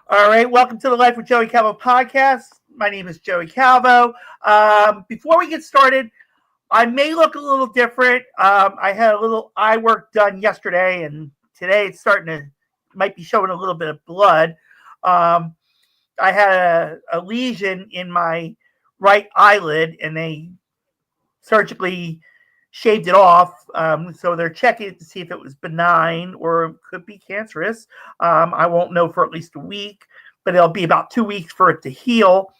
All right, welcome to the Life with Joey Calvo podcast. My name is Joey Calvo. Before we get started, I may look a little different. I had a little eye work done yesterday, and today it's might be showing a little bit of blood. I had a lesion in my right eyelid, and they surgically shaved it off. So they're checking it to see if it was benign or it could be cancerous. I won't know for at least a week, but it'll be about 2 weeks for it to heal.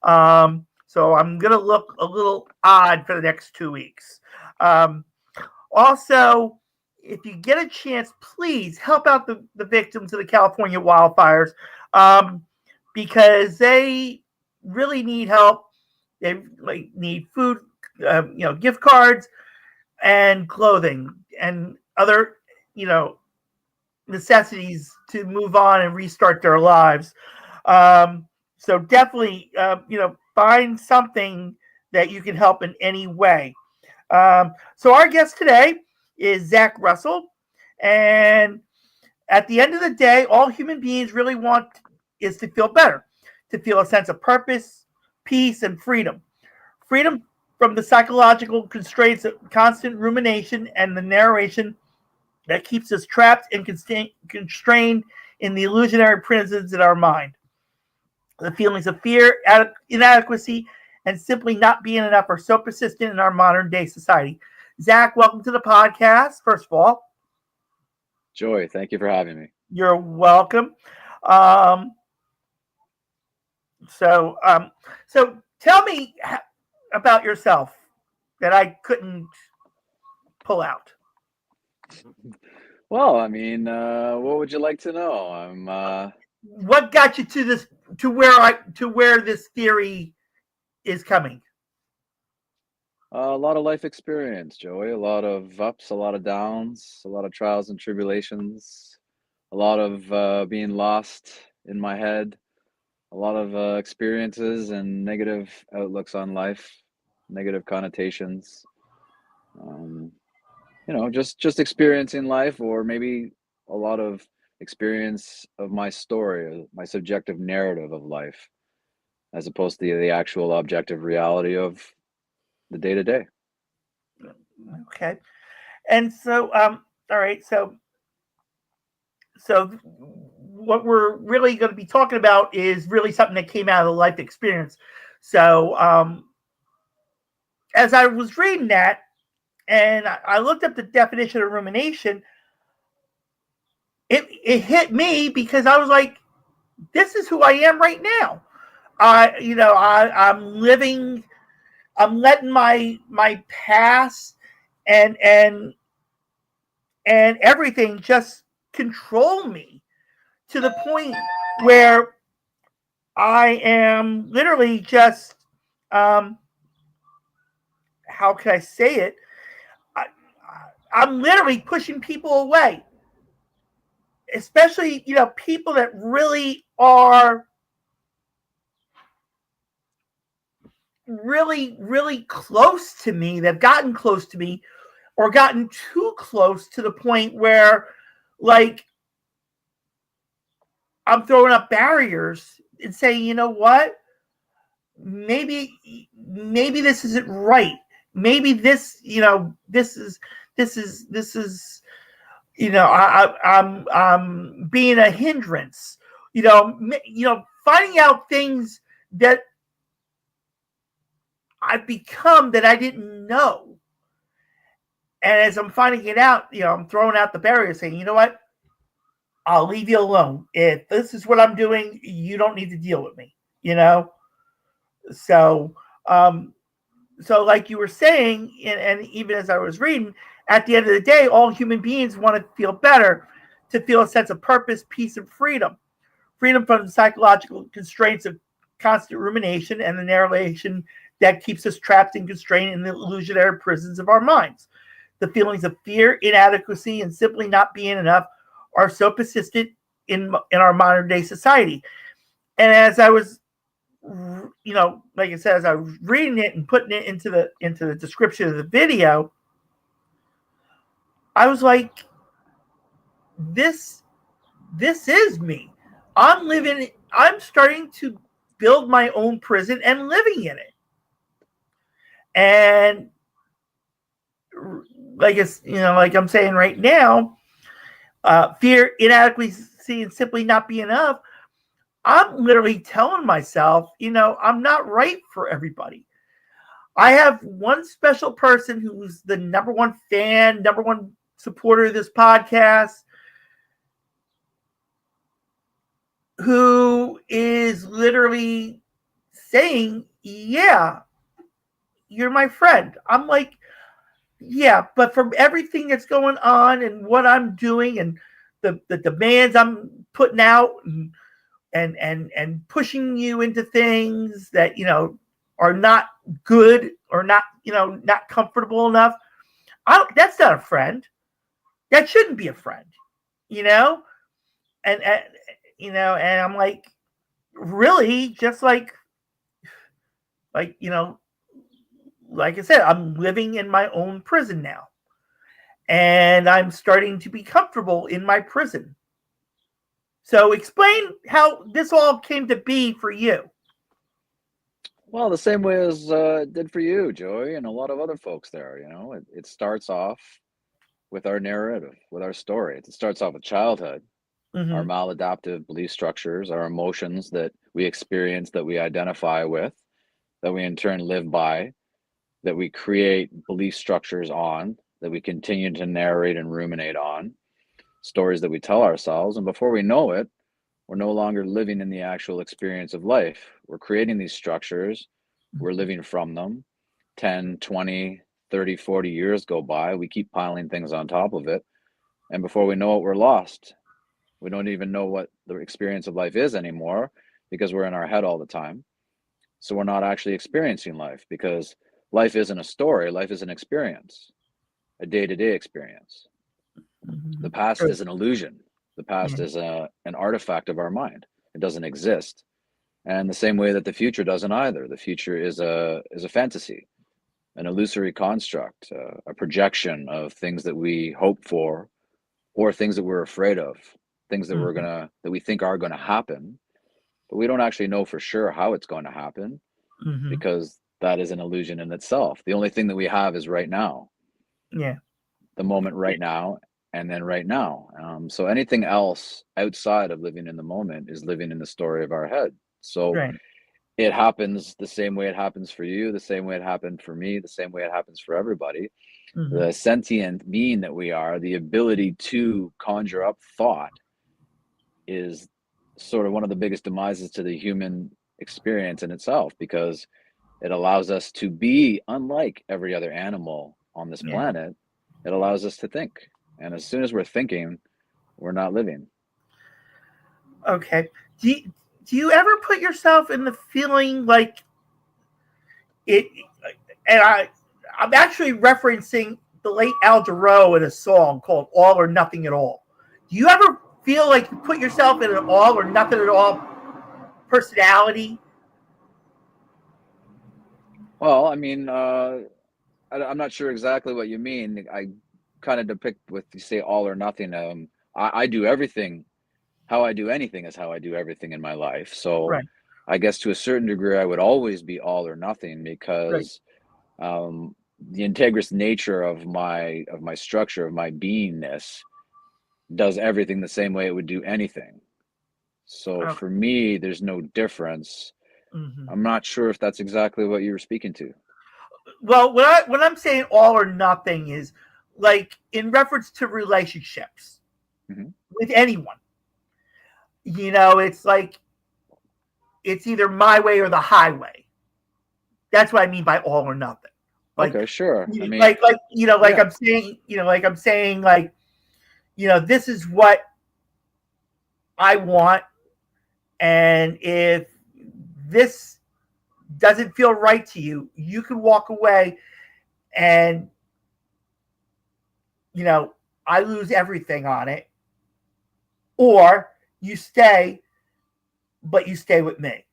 So I'm going to look a little odd for the next 2 weeks. Also, if you get a chance, please help out the victims of the California wildfires because they really need help. They need food, gift cards and clothing and other, necessities to move on and restart their lives. So definitely, find something that you can help in any way. So our guest today is Zac Russell. And at the end of the day, all human beings really want is to feel better, to feel a sense of purpose, peace, and freedom. Freedom from the psychological constraints of constant rumination and the narration that keeps us trapped and constrained in the illusionary prisons in our mind. The feelings of fear, inadequacy, and simply not being enough are so persistent in our modern day society. Zac, welcome to the podcast, first of all. Joy, thank you for having me. You're welcome. So tell me about yourself that I couldn't pull out. Well, what would you like to know? What got you to where this theory is coming? A lot of life experience, Joey. A lot of ups, a lot of downs, a lot of trials and tribulations, a lot of being lost in my head, a lot of experiences and negative outlooks on life, negative connotations. Just experiencing life, or maybe a lot of experience of my story, my subjective narrative of life, as opposed to the actual objective reality of the day to day. Okay. And so, all right. So what we're really going to be talking about is really something that came out of the life experience. So, as I was reading that, and I looked up the definition of rumination, it hit me because I was like, this is who I am right now. I'm living, I'm letting my past and everything just control me to the point where I am literally just, how can I say it? I'm literally pushing people away, especially, people that really are really, really close to me, they've gotten close to me or gotten too close to the point where, like, I'm throwing up barriers and saying, you know what? Maybe this isn't right. Maybe this is, I'm being a hindrance. Finding out things that I've become that I didn't know. And as I'm finding it out, I'm throwing out the barrier saying, you know what? I'll leave you alone. If this is what I'm doing, you don't need to deal with me, So, like you were saying, and even as I was reading, at the end of the day, all human beings want to feel better, to feel a sense of purpose, peace, and freedom. Freedom from the psychological constraints of constant rumination and the narration that keeps us trapped and constrained in the illusionary prisons of our minds. The feelings of fear, inadequacy, and simply not being enough are so persistent in our modern day society. And as I was, like I said, as I was reading it and putting it into the description of the video, I was like, this is me. I'm starting to build my own prison and living in it. And like I'm saying right now, fear, inadequacy, and simply not be enough. I'm literally telling myself, I'm not right for everybody. I have one special person who's the number one fan, number one supporter of this podcast, who is literally saying, yeah, you're my friend. I'm like, yeah, but from everything that's going on and what I'm doing and the demands I'm putting out and pushing you into things that, are not good or not, not comfortable enough. That's not a friend. That shouldn't be a friend, you know? And and I'm like, really, just like, like I said, I'm living in my own prison now, and I'm starting to be comfortable in my prison. So explain how this all came to be for you. Well, the same way as it did for you, Joey, and a lot of other folks there. It starts off with our narrative, with our story. It starts off with childhood, our Mm-hmm. maladaptive belief structures, our emotions that we experience, that we identify with, that we in turn live by, that we create belief structures on, that we continue to narrate and ruminate on, stories that we tell ourselves. And before we know it, we're no longer living in the actual experience of life. We're creating these structures, we're living from them. 10, 20, 30, 40 years go by, we keep piling things on top of it. And before we know it, we're lost. We don't even know what the experience of life is anymore because we're in our head all the time. So we're not actually experiencing life because life isn't a story, life is an experience, a day-to-day experience. Mm-hmm. The past is an illusion. The past Yeah. is an artifact of our mind. It doesn't exist. And the same way that the future doesn't either. The future is a fantasy, an illusory construct, a projection of things that we hope for or things that we're afraid of, things that Mm-hmm. that we think are gonna happen, but we don't actually know for sure how it's going to happen Mm-hmm. because that is an illusion in itself. The only thing that we have is right now, Yeah. the moment Yeah. right now, and then right now. So anything else outside of living in the moment is living in the story of our head. So Right. it happens the same way it happens for you, the same way it happened for me, the same way it happens for everybody. Mm-hmm. The sentient being that we are, the ability to conjure up thought is sort of one of the biggest demises to the human experience in itself because it allows us to be unlike every other animal on this Yeah. planet. It allows us to think. And as soon as we're thinking, we're not living. Okay. Do you ever put yourself in the feeling like it? And I'm actually referencing the late Al Jarreau in a song called "All or Nothing at All." Do you ever feel like you put yourself in an all or nothing at all personality? Well, I mean, I'm not sure exactly what you mean. I kind of depict with you say all or nothing. I do everything. How I do anything is how I do everything in my life. So Right. I guess to a certain degree, I would always be all or nothing Right. because um, the integrous nature of my structure of my beingness does everything the same way it would do anything. So Okay. for me, there's no difference. Mm-hmm. I'm not sure if that's exactly what you were speaking to. Well, when I'm saying all or nothing is like in reference to relationships Hmm. with anyone. It's like it's either my way or the highway. That's what I mean by all or nothing. Like, Okay, sure. I mean, like yeah, I'm saying, like this is what I want, and if this doesn't feel right to you, you can walk away, and you know I lose everything on it, or you stay, but you stay with me.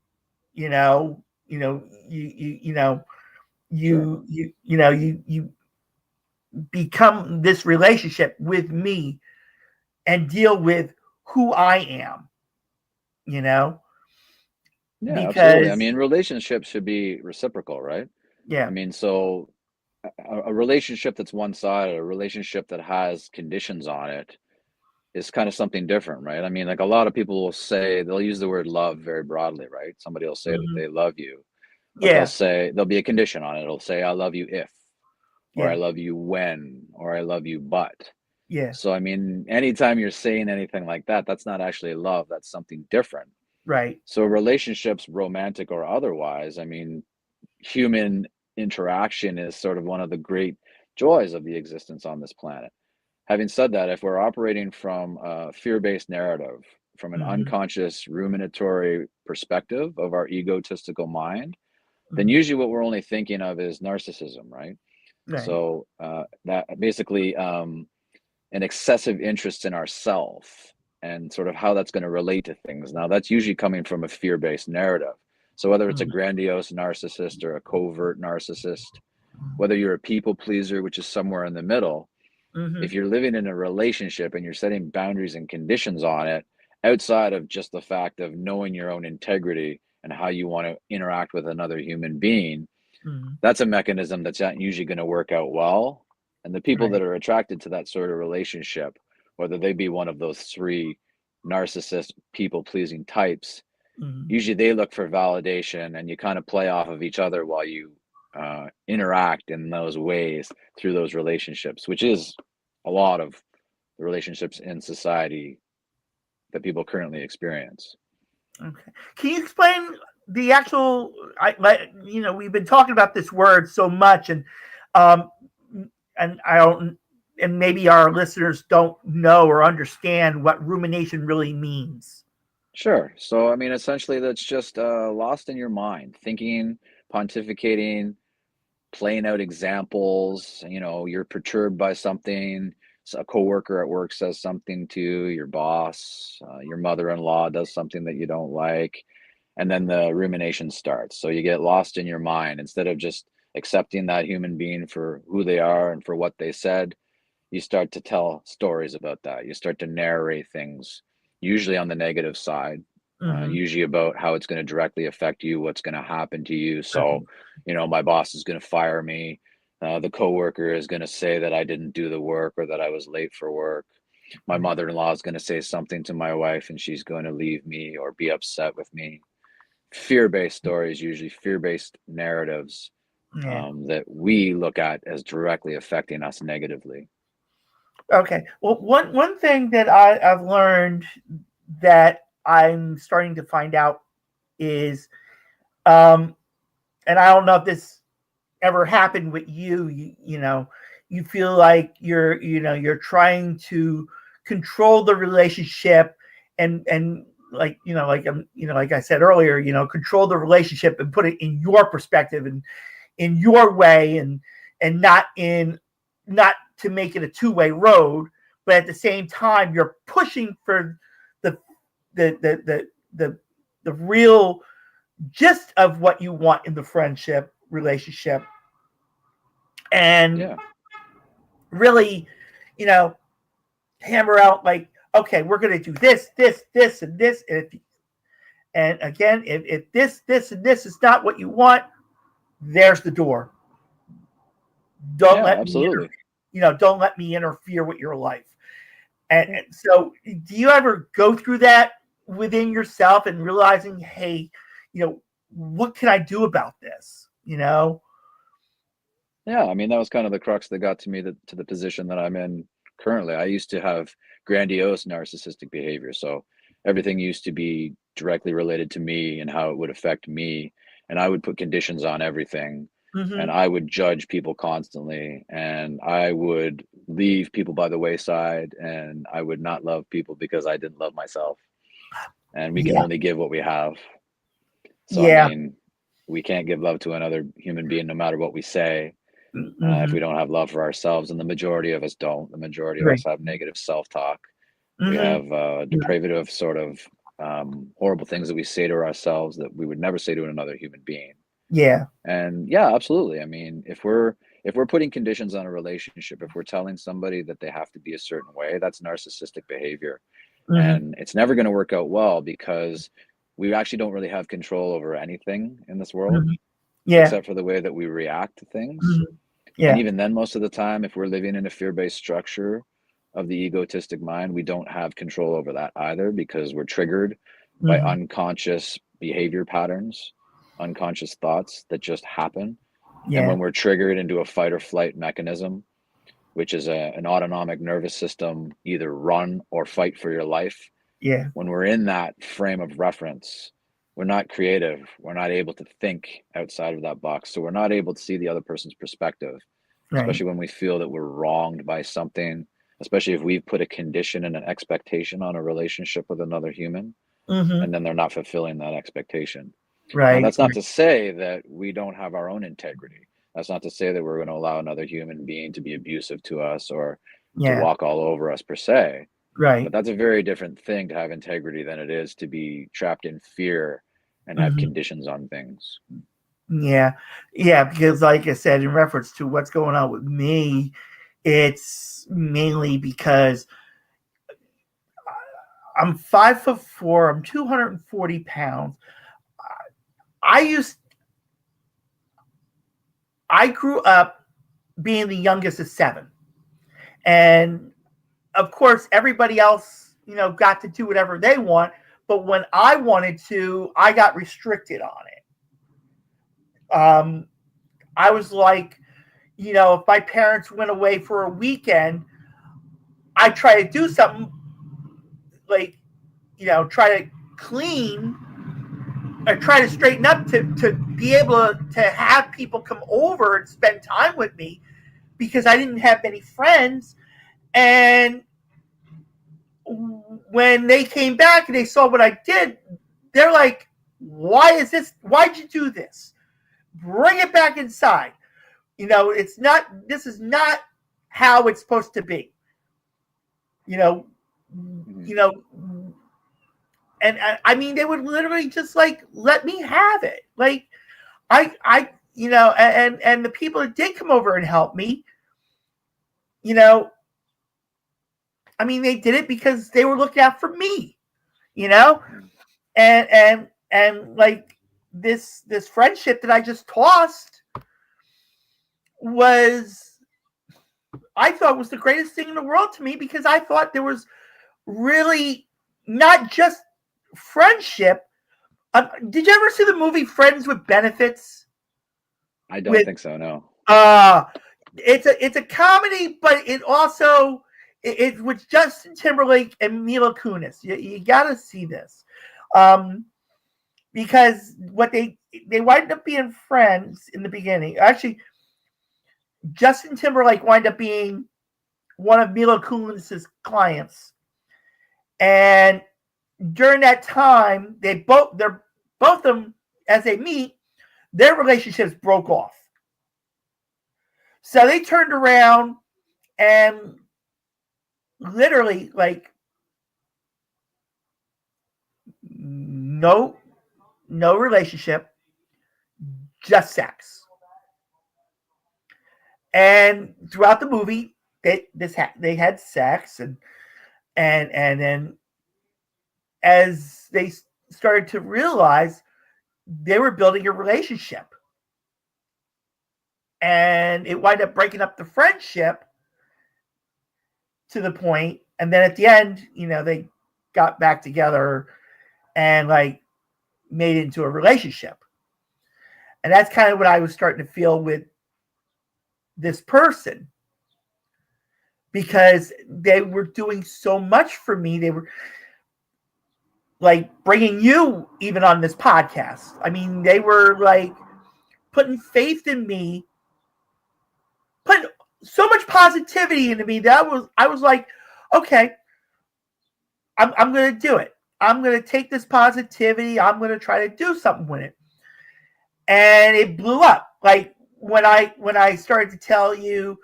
You know, you know, you know, sure. you become this relationship with me and deal with who I am. you know, Yeah, absolutely. I because mean, relationships should be reciprocal, right? I yeah. mean, so a relationship that's one-sided, a relationship that has conditions on it is kind of something different, right? I mean, like a lot of people will say, they'll use the word love very broadly, right? Somebody will say that Hmm. they love you, but they'll Yeah. say, there'll be a condition on it. It'll say, I love you if, or I Yeah. love you when, or I love you but. Yeah. So, I mean, anytime you're saying anything like that, that's not actually love. That's something different. Right. So, relationships, romantic or otherwise, I mean, human interaction is sort of one of the great joys of the existence on this planet. Having said that, if we're operating from a fear-based narrative, from an Hmm. unconscious ruminatory perspective of our egotistical mind, then Hmm. usually what we're only thinking of is narcissism, right? Right. So that basically an excessive interest in ourself and sort of how that's going to relate to things. Now, that's usually coming from a fear-based narrative. So whether it's a grandiose narcissist or a covert narcissist, whether you're a people pleaser, which is somewhere in the middle, Hmm. if you're living in a relationship and you're setting boundaries and conditions on it, outside of just the fact of knowing your own integrity and how you want to interact with another human being, Hmm. that's a mechanism that's not usually going to work out well. And the people that Right. are attracted to that sort of relationship, whether they be one of those three narcissist, people pleasing types, Hmm. usually they look for validation and you kind of play off of each other while you interact in those ways through those relationships, which is a lot of the relationships in society that people currently experience. Okay. Can you explain the actual? We've been talking about this word so much, um, and I don't, and maybe our listeners don't know or understand what rumination really means. Sure. So, I mean, essentially, that's just lost in your mind, thinking, pontificating, playing out examples. You know, you're perturbed by something. A coworker at work says something to you, your boss, your mother-in-law does something that you don't like, and then the rumination starts. So you get lost in your mind instead of just accepting that human being for who they are and for what they said. You start to tell stories about that. You start to narrate things, usually on the negative side, Hmm. usually about how it's going to directly affect you, what's going to happen to you. So, Right. you know, my boss is going to fire me. The coworker is going to say that I didn't do the work or that I was late for work. My Right. mother-in-law is going to say something to my wife and she's going to leave me or be upset with me. Fear-based stories, usually fear-based narratives Yeah. that we look at as directly affecting us negatively. Okay. Well, one thing that I've learned that I'm starting to find out is, um, and I don't know if this ever happened with you. You feel like you're trying to control the relationship, and like I said earlier, control the relationship and put it in your perspective and in your way, and not to make it a two-way road, but at the same time you're pushing for the the the real gist of what you want in the friendship relationship, and Yeah. really, you know, hammer out like, okay, we're going to do this, and this. And again, if this, and this is not what you want, there's the door. Don't Yeah, let me, absolutely. don't let me interfere with your life. And so, do you ever go through that within yourself and realizing, hey, what can I do about this? Yeah, I mean, that was kind of the crux that got to me to the position that I'm in currently. I used to have grandiose narcissistic behavior. So everything used to be directly related to me and how it would affect me. And I would put conditions on everything. And Mm-hmm. I would judge people constantly. And I would leave people by the wayside. And I would not love people because I didn't love myself. And we can Yeah. only give what we have. So, I Yeah. mean, we can't give love to another human being no matter what we say if Mm-hmm. we don't have love for ourselves, and the majority of us don't. The majority of us Right. have negative self-talk. We Mm-hmm. have depravative sort of horrible things that we say to ourselves that we would never say to another human being. Yeah. And yeah, absolutely. I mean, if we're putting conditions on a relationship, if we're telling somebody that they have to be a certain way, that's narcissistic behavior. And it's never going to work out well because we actually don't really have control over anything in this world, Yeah. except for the way that we react to things. Yeah. And even then, most of the time, if we're living in a fear-based structure of the egotistic mind, we don't have control over that either, because we're triggered by unconscious behavior patterns, unconscious thoughts that just happen. Yeah. And when we're triggered into a fight or flight mechanism, which is an autonomic nervous system, either run or fight for your life. Yeah. When we're in that frame of reference, we're not creative. We're not able to think outside of that box. So we're not able to see the other person's perspective, Right. especially when we feel that we're wronged by something, especially if we've put a condition and an expectation on a relationship with another human, and then they're not fulfilling that expectation. Right. Now, that's not to say that we don't have our own integrity. That's not to say that we're going to allow another human being to be abusive to us or to walk all over us per se. Right. But that's a very different thing to have integrity than it is to be trapped in fear and have conditions on things. Yeah. Yeah. Because, like I said, in reference to what's going on with me, it's mainly because I'm 5'4". I'm 240 pounds. I grew up being the youngest of 7. And of course, everybody else, got to do whatever they want. But when I wanted to, I got restricted on it. I was like, if my parents went away for a weekend, I try to do something like, try to clean or try to straighten up to be able to have people come over and spend time with me, because I didn't have many friends. And when they came back and they saw what I did, they're like, why'd you do this? Bring it back inside. This is not how it's supposed to be. And I mean, they would literally just like let me have it. Like and the people that did come over and help me, I mean, they did it because they were looking out for me, and like this friendship that I just tossed I thought was the greatest thing in the world to me, because I thought there was really not just friendship. Did you ever see the movie Friends with Benefits? I don't think so, no. It's a comedy, but it also it's with Justin Timberlake and Mila Kunis. You got to see this, because what they wind up being friends in the beginning. Actually, Justin Timberlake wind up being one of Mila Kunis's clients, and during that time, they're both of them, as they meet, their relationships broke off. So they turned around and literally, like, no relationship, just sex. And throughout the movie, they had sex, and then as they started to realize, they were building a relationship, and it wound up breaking up the friendship to the point, and then at the end, they got back together and like made it into a relationship. And that's kind of what I was starting to feel with this person, because they were doing so much for me. They were like bringing you even on this podcast. I mean, they were like putting faith in me, putting so much positivity into me that I was like, okay, I'm going to do it. I'm going to take this positivity. I'm going to try to do something with it. And it blew up. Like when I started to tell you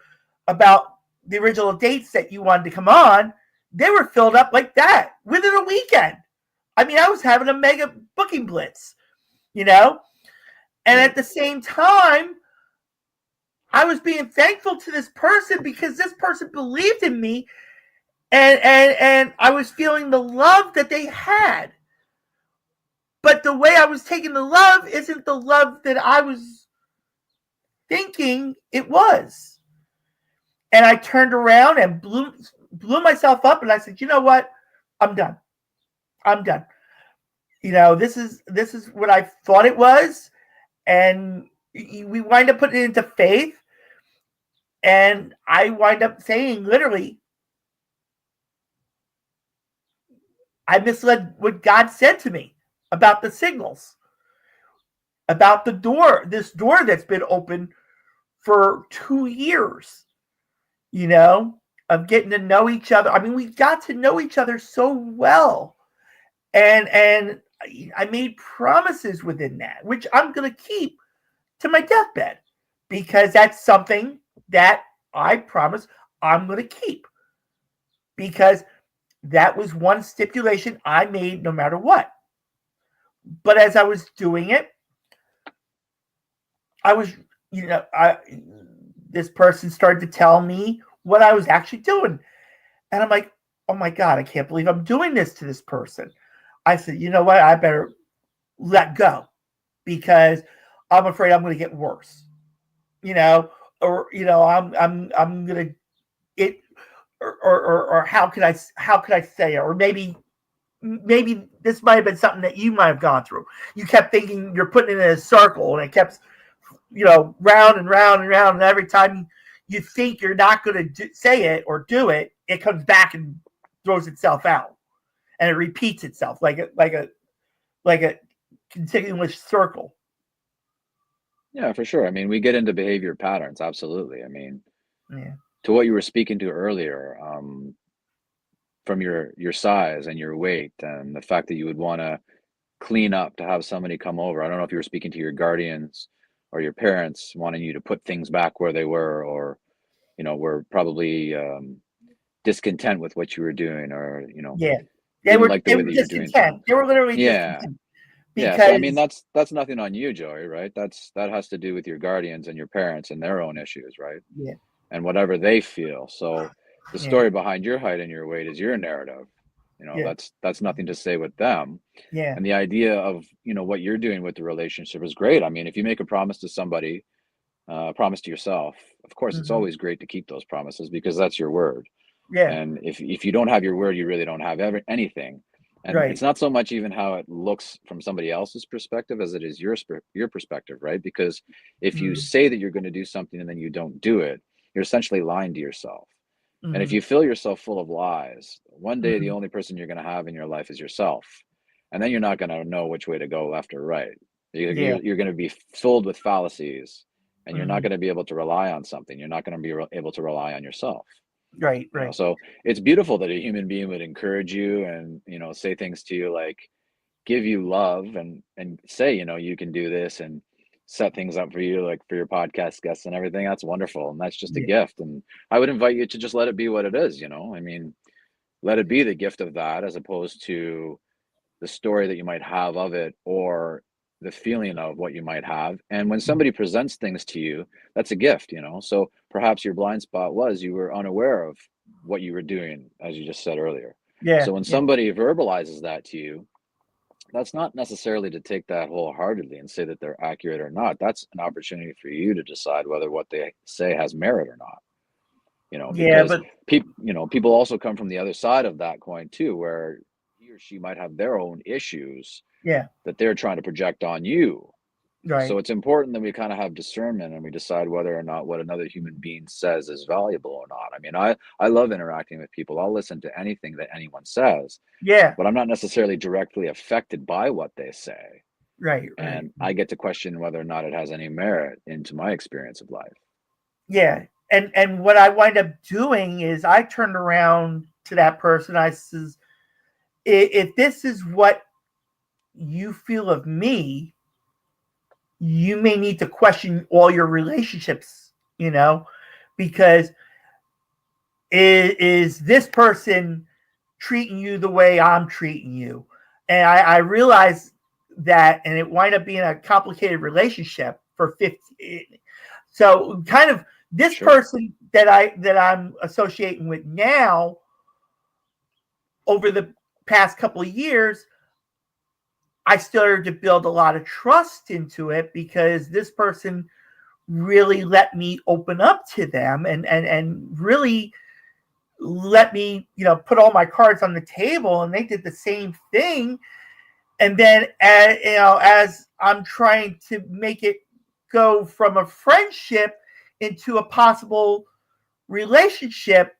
about the original dates that you wanted to come on, they were filled up like that within a weekend. I mean, I was having a mega booking blitz, And at the same time, I was being thankful to this person because this person believed in me and I was feeling the love that they had. But the way I was taking the love isn't the love that I was thinking it was. And I turned around and blew myself up, and I said, you know what? I'm done. I'm done. This is what I thought it was. And we wind up putting it into faith. And I wind up saying, literally, I misled what God said to me about the signals, about this door that's been open for 2 years, of getting to know each other. I mean, we got to know each other so well. And I made promises within that, which I'm going to keep to my deathbed, because that's something that I promise I'm going to keep, because that was one stipulation I made no matter what. But as I was doing it, I was, this person started to tell me what I was actually doing. And I'm like, oh my God, I can't believe I'm doing this to this person. I said, you know what? I better let go, because I'm afraid I'm going to get worse, or, I'm going to it, or how could I say it? Or maybe this might have been something that you might have gone through. You kept thinking you're putting it in a circle, and it kept, round and round and round. And every time you think you're not going to say it or do it, it comes back and throws itself out, and it repeats itself like a continuous circle. Yeah, for sure. I mean, we get into behavior patterns. Absolutely. I mean, Yeah. To what you were speaking to earlier, from your size and your weight, and the fact that you would want to clean up to have somebody come over. I don't know if you were speaking to your guardians or your parents wanting you to put things back where they were, or were probably discontent with what you were doing, or Yeah. didn't like the They way were that you're doing discontent. things. They were literally Yeah. discontent. Yeah, so I mean Because that's nothing on you, Joey, right? That has to do with your guardians and your parents and their own issues, right? yeah, And whatever they feel. So the yeah, story behind your height and your weight is your narrative. yeah, That's nothing to say with them. yeah, And the idea of, what you're doing with the relationship is great. I mean, if you make a promise to somebody, a promise to yourself, of course, it's hmm always great to keep those promises because that's your word. yeah, And if you don't have your word, you really don't have anything. And right, it's not so much even how it looks from somebody else's perspective as it is your perspective, right? Because if you hmm say that you're going to do something and then you don't do it, you're essentially lying to yourself. And if hmm you fill yourself full of lies, one day the hmm only person you're going to have in your life is yourself. And then you're not going to know which way to go, left or right. yeah, You're going to be filled with fallacies, and you're not hmm going to be able to rely on something. You're not going to be able to rely on yourself. right, right, So it's beautiful that a human being would encourage you and, say things to you like give you love and say, you can do this, and set things up for you, like for your podcast guests and everything. That's wonderful. And that's just a yeah, gift. And I would invite you to just let it be what it is, I mean, let it be the gift of that, as opposed to the story that you might have of it, or the feeling of what you might have. And when somebody presents things to you, that's a gift, So perhaps your blind spot was you were unaware of what you were doing, as you just said earlier. yeah, So when yeah, somebody verbalizes that to you, that's not necessarily to take that wholeheartedly and say that they're accurate or not. That's an opportunity for you to decide whether what they say has merit or not. yeah, Because but people also come from the other side of that coin too, where he or she might have their own issues yeah, that they're trying to project on you. So right, it's important that we kind of have discernment and we decide whether or not what another human being says is valuable or not. I mean, I love interacting with people. I'll listen to anything that anyone says, yeah, but I'm not necessarily directly affected by what they say. right, right, And I get to question whether or not it has any merit into my experience of life. yeah. And what I wind up doing is I turned around to that person. I says, if this is what you feel of me, you may need to question all your relationships, because is this person treating you the way I'm treating you? And I realized that, and it wind up being a complicated relationship for 50. So kind of this Sure. person that I'm associating with now, over the past couple of years, I started to build a lot of trust into it because this person really let me open up to them and really let me, put all my cards on the table, and they did the same thing. And then, as I'm trying to make it go from a friendship into a possible relationship,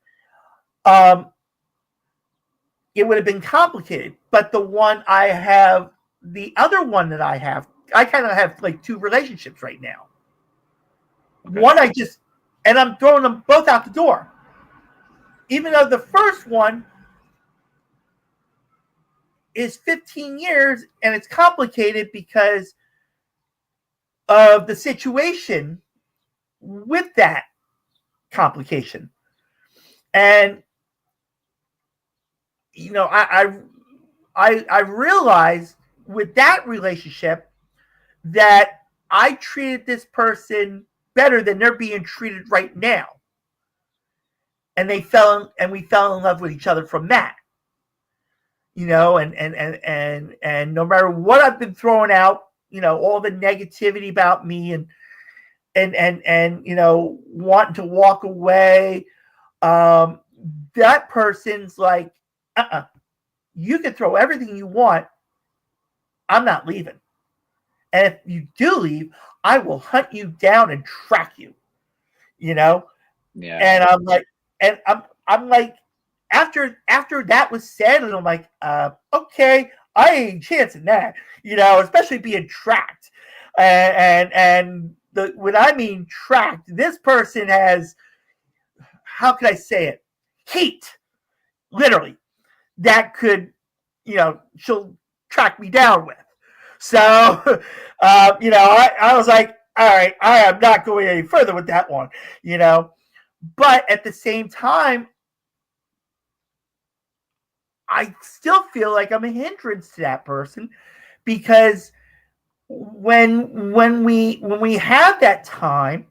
it would have been complicated. But the other one that I kind of have like two relationships right now. Okay. One and I'm throwing them both out the door. Even though the first one is 15 years and it's complicated because of the situation with that complication. And I realized with that relationship that I treated this person better than they're being treated right now. And we fell in love with each other from that. And no matter what I've been throwing out, all the negativity about me and wanting to walk away, that person's like, you can throw everything you want. I'm not leaving. And if you do leave, I will hunt you down and track you. Yeah. And I'm like, I'm like, after that was said, and I'm like, okay, I ain't chancing that, especially being tracked. And when I mean tracked, this person has, how can I say it? Heat, literally, that could, she'll track me down with. So, I was like, all right, I am not going any further with that one, But at the same time, I still feel like I'm a hindrance to that person because when we have that time,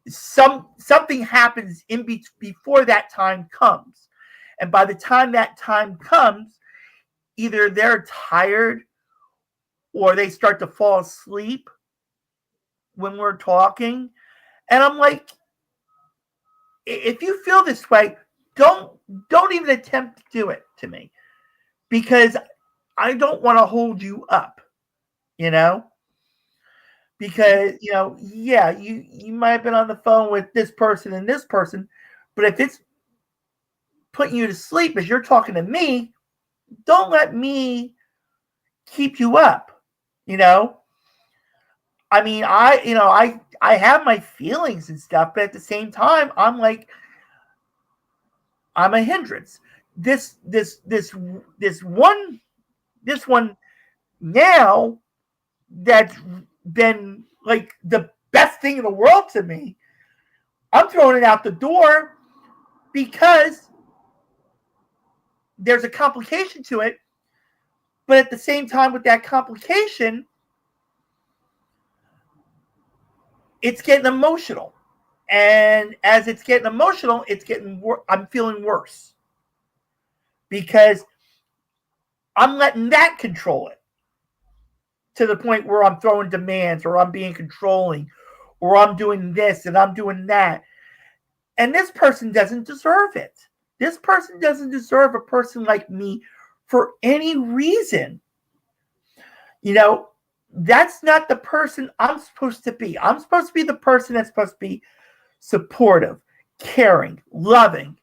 something happens before that time comes. And by the time that time comes, either they're tired or they start to fall asleep when we're talking. And I'm like, if you feel this way, don't even attempt to do it to me, because I don't want to hold you up, because, yeah, you might have been on the phone with this person and this person, but if it's putting you to sleep as you're talking to me, don't let me keep you up, I mean, I have my feelings and stuff, but at the same time, I'm like, I'm a hindrance. This one now that's been like the best thing in the world to me, I'm throwing it out the door because there's a complication to it. But at the same time, with that complication, it's getting emotional. And as it's getting emotional, I'm feeling worse because I'm letting that control it to the point where I'm throwing demands, or I'm being controlling, or I'm doing this and I'm doing that. And this person doesn't deserve it. This person doesn't deserve a person like me for any reason. That's not the person I'm supposed to be. I'm supposed to be the person that's supposed to be supportive, caring, loving.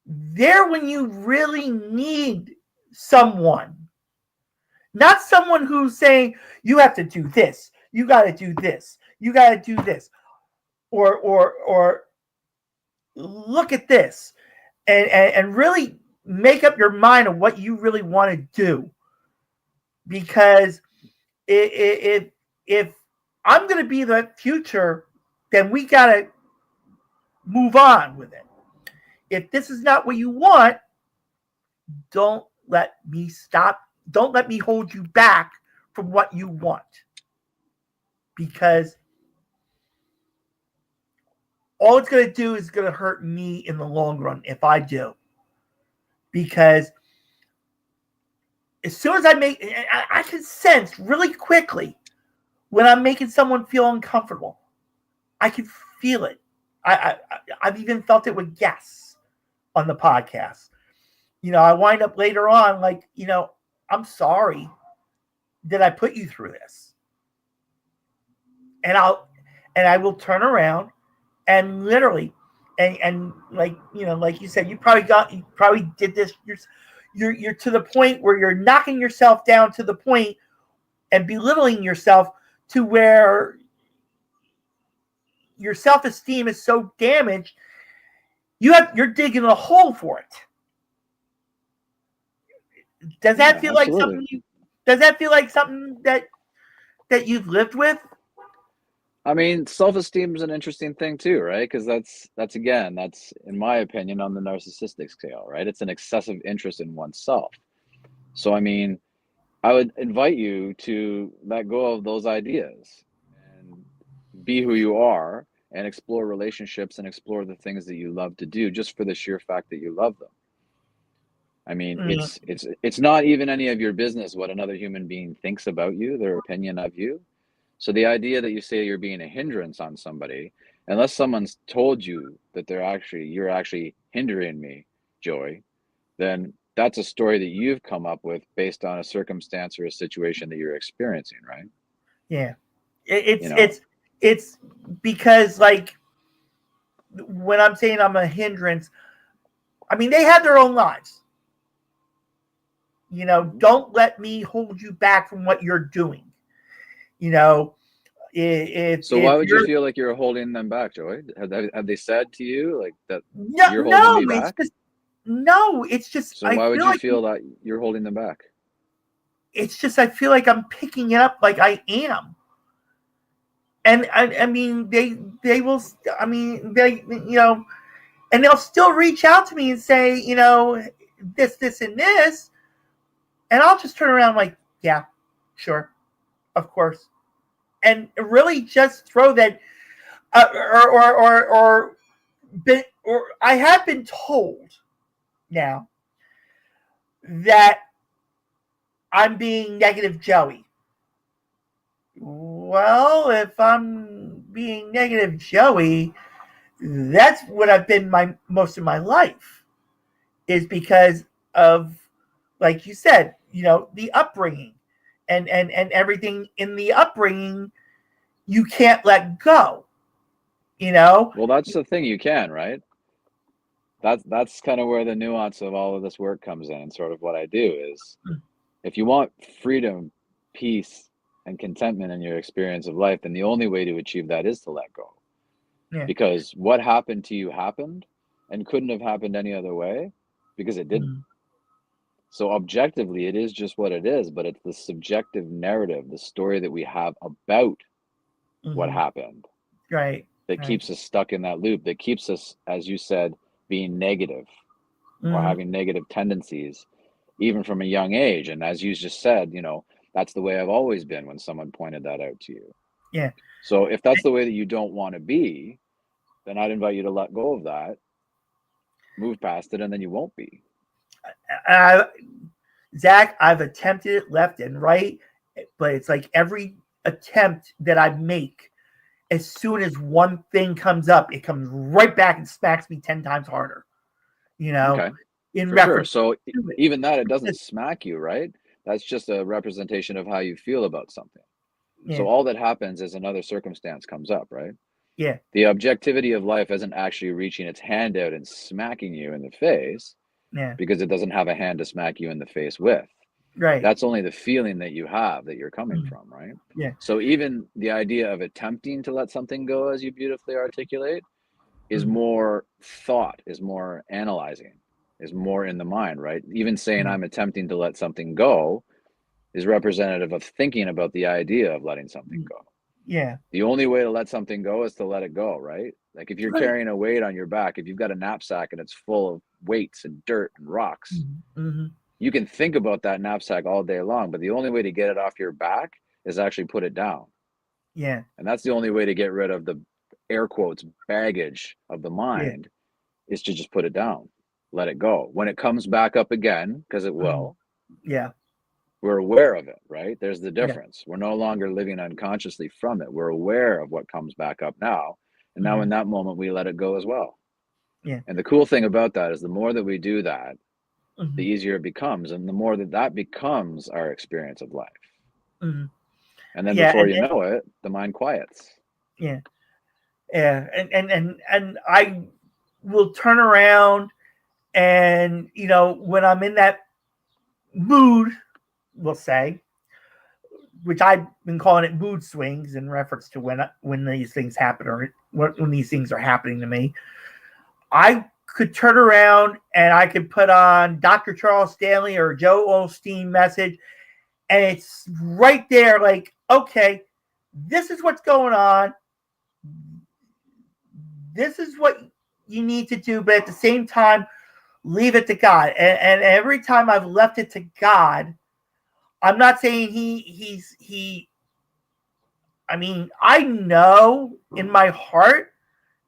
There when you really need someone. Not someone who's saying, you have to do this, you got to do this, you got to do this, or look at this, and really make up your mind on what you really want to do. Because if I'm going to be the future, then we got to move on with it. If this is not what you want, don't let me stop. Don't let me hold you back from what you want. Because all it's going to do is going to hurt me in the long run if I do. because as soon as I can sense really quickly when I'm making someone feel uncomfortable. I can feel it. I've even felt it with guests on the podcast. I wind up later on like, I'm sorry that I put you through this. And I will turn around and literally and like, like you said, you probably did this. You're to the point where you're knocking yourself down to the point and belittling yourself to where your self-esteem is so damaged, you're digging a hole for it. Does that feel like something? Does that feel like something that you've lived with? I mean, self-esteem is an interesting thing too, right? Because that's in my opinion on the narcissistic scale, right? It's an excessive interest in oneself. So I mean, I would invite you to let go of those ideas and be who you are and explore relationships and explore the things that you love to do just for the sheer fact that you love them. I mean, it's not even any of your business what another human being thinks about you, their opinion of you. So the idea that you say you're being a hindrance on somebody, unless someone's told you that you're actually hindering me, Joey, then that's a story that you've come up with based on a circumstance or a situation that you're experiencing, right? Yeah. It's because like when I'm saying I'm a hindrance, I mean they have their own lives. Don't let me hold you back from what you're doing. So why would you feel like you're holding them back, Joey? Have they said to you like that you're holding me back? It's just so why would you feel that you're holding them back? It's just I feel like I'm picking it up like I am. And I mean they will, I mean they and they'll still reach out to me and say, this and this, and I'll just turn around like, yeah, sure, of course, and really just throw that, or I have been told now that I'm being negative Joey. Well, if I'm being negative Joey, that's what I've been most of my life, is because of, like you said, the upbringing and everything in the upbringing you can't let go. Well, that's the thing, you can, right? That's kind of where the nuance of all of this work comes in, and sort of what I do is, if you want freedom, peace, and contentment in your experience of life, then the only way to achieve that is to let go. Yeah. Because what happened to you happened and couldn't have happened any other way, because it didn't. So objectively, it is just what it is, but it's the subjective narrative, the story that we have about what happened, right, that keeps us stuck in that loop, that keeps us, as you said, being negative or having negative tendencies, even from a young age. And as you just said, that's the way I've always been, when someone pointed that out to you. Yeah. So if that's the way that you don't want to be, then I'd invite you to let go of that, move past it, and then you won't be. Zach, I've attempted it left and right, but it's like every attempt that I make, as soon as one thing comes up, it comes right back and smacks me 10 times harder. Okay. In For reference. Sure. So even that, it doesn't smack you, right? That's just a representation of how you feel about something. Yeah. So all that happens is another circumstance comes up, right? Yeah. The objectivity of life isn't actually reaching its hand out and smacking you in the face. Yeah. Because it doesn't have a hand to smack you in the face with. Right. That's only the feeling that you have, that you're coming from, right? Yeah. So even the idea of attempting to let something go, as you beautifully articulate, is more thought, is more analyzing, is more in the mind, right? Even saying I'm attempting to let something go is representative of thinking about the idea of letting something go. Yeah. The only way to let something go is to let it go, right? Like if you're carrying a weight on your back, if you've got a knapsack and it's full of weights and dirt and rocks, you can think about that knapsack all day long, but the only way to get it off your back is actually put it down. Yeah. And that's the only way to get rid of the air quotes baggage of the mind, is to just put it down. let it go. When it comes back up again, because it will, Yeah. we're aware of it, right? There's the Yeah. difference. We're no longer living unconsciously from it. We're aware of what comes back up now. And now Mhm. in that moment, we let it go as well. Yeah. And the cool thing about that is the more that we do that, the Mhm. easier it becomes. And the more that that becomes our experience of life. Mhm. And then Yeah. before you know it, the mind quiets. Yeah. Yeah. And I will turn around and, when I'm in that mood, we'll say, which I've been calling it mood swings in reference to when these things happen, or when these things are happening to me, I could turn around and I could put on Dr. Charles Stanley or Joe Osteen message, and it's right there, like, okay, this is what's going on. This is what you need to do, but at the same time, leave it to God. And every time I've left it to God, I'm not saying he. I mean, I know in my heart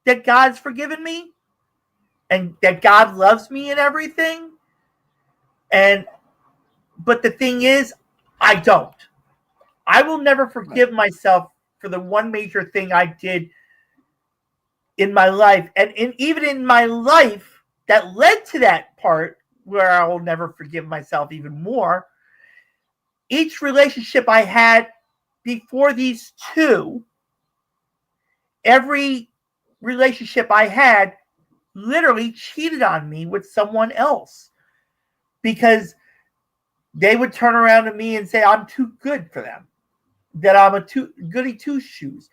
that God's forgiven me and that God loves me and everything. But the thing is, I don't. I will never Right. forgive myself for the one major thing I did in my life, and even in my life that led to that part where I will never forgive myself even more. Each relationship I had before these two, every relationship I had literally cheated on me with someone else because they would turn around to me and say I'm too good for them, that I'm a too goody two shoes,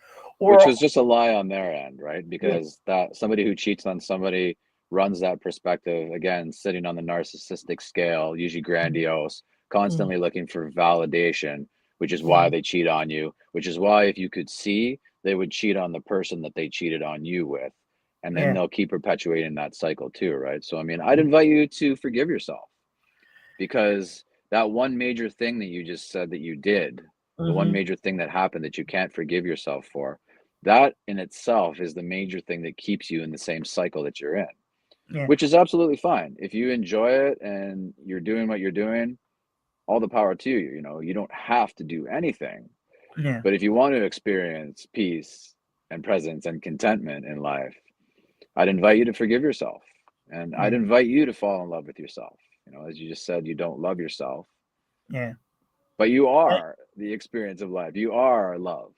Which or was just a lie on their end, right? Because that somebody who cheats on somebody runs that perspective, again, sitting on the narcissistic scale, usually grandiose, constantly looking for validation, which is why they cheat on you, which is why if you could see, they would cheat on the person that they cheated on you with. And then yeah, they'll keep perpetuating that cycle too, right? So, I mean, I'd invite you to forgive yourself because that one major thing that you just said that you did, the one major thing that happened that you can't forgive yourself for, that in itself is the major thing that keeps you in the same cycle that you're in, yeah, which is absolutely fine. If you enjoy it and you're doing what you're doing, all the power to you. You know, you don't have to do anything. yeah, But if you want to experience peace and presence and contentment in life, I'd invite you to forgive yourself. And I'd yeah, invite you to fall in love with yourself. You know, as you just said, you don't love yourself, yeah, but you are the experience of life. You are love.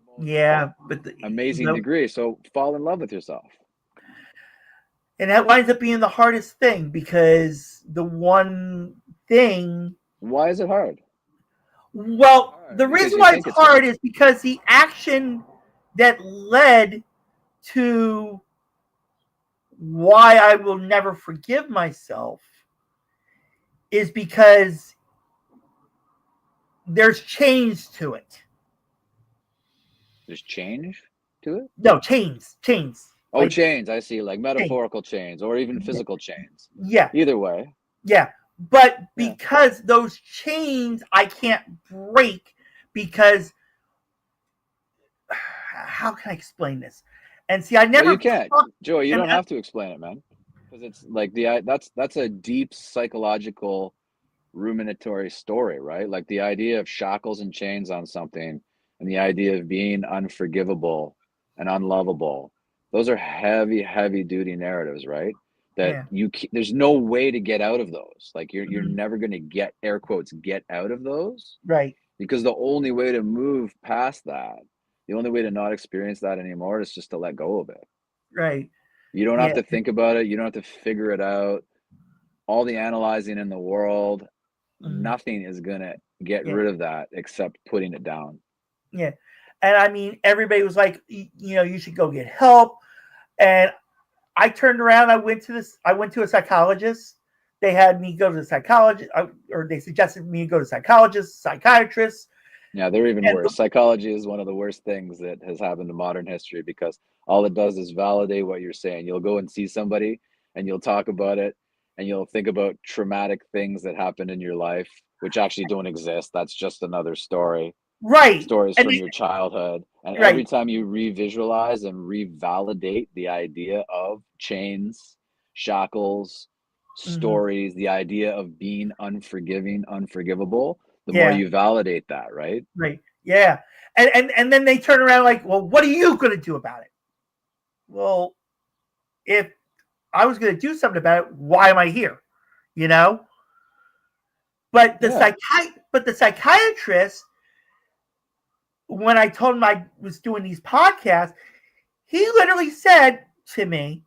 Most yeah. But amazing degree. So fall in love with yourself. and that winds up being the hardest thing because the one thing. Why is it hard? Why is it Well, the hard? Because reason you why it's think it's hard hard. is because the action that led to why I will never forgive myself is because there's chains to it. There's change to it. No, chains, Oh, like chains. I see, like chains. metaphorical chains or even physical chains. Yeah, Either way. yeah. But Yeah. because those chains I can't break because how can I explain this? And see, I Well, you never can't, talk Joey. You and don't have to explain it, man, because it's like that's a deep psychological ruminatory story, right? Like the idea of shackles and chains on something, and the idea of being unforgivable and unlovable. Those are heavy, heavy duty narratives, right? That yeah, there's no way to get out of those. Like you're mhm, never going to get air quotes get out of those right, because the only way to move past that, the only way to not experience that anymore is just to let go of it. right, You don't have yeah, to think about it. You don't have to figure it out. All the analyzing in the world, mhm, nothing is going to get yeah, rid of that except putting it down. yeah. And I mean, everybody was like, you should go get help. And I turned around. I went to a psychologist. They had me go to the psychologist, or they suggested me to go to psychologist, psychiatrist. Yeah, they're even And worse. Psychology is one of the worst things that has happened to modern history because all it does is validate what you're saying. You'll go and see somebody and you'll talk about it and you'll think about traumatic things that happened in your life, which actually don't exist. That's just another story, right, stories and from your childhood. And every right, time you revisualize and revalidate the idea of chains shackles, stories, the idea of being unforgiving, unforgivable, the more Yeah. you validate that, right? Right. Yeah. And then they turn around like, well, what are you going to do about it? Well, if I was going to do something about it, why am I here? You know? But Yeah. the psychiatrist, when I told him I was doing these podcasts, he literally said to me,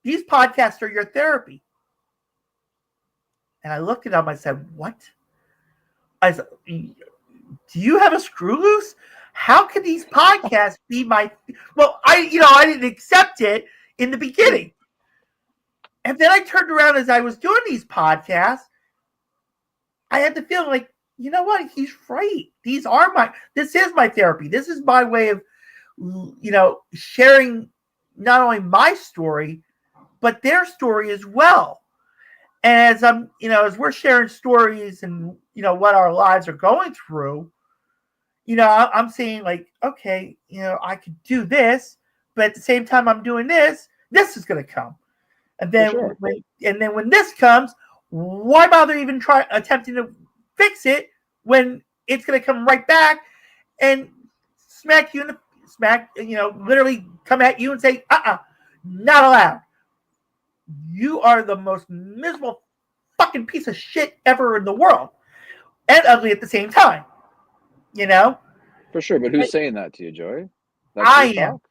these podcasts are your therapy. And I looked at him, I said, what? I said, do you have a screw loose? How can these podcasts be my, well, I didn't accept it in the beginning. And then I turned around as I was doing these podcasts, I had the feeling like, you know what? He's right. This is my therapy. This is my way of, sharing not only my story, but their story as well. And as we're sharing stories and, what our lives are going through, I'm saying like, okay, I could do this, but at the same time I'm doing this is going to come. And then, sure. when this comes, why bother even attempting to fix it when it's going to come right back and smack you in the literally come at you and say, not allowed. You are the most miserable fucking piece of shit ever in the world, and ugly at the same time. For sure. But who's saying that to you, Joey? That's I your am. talk?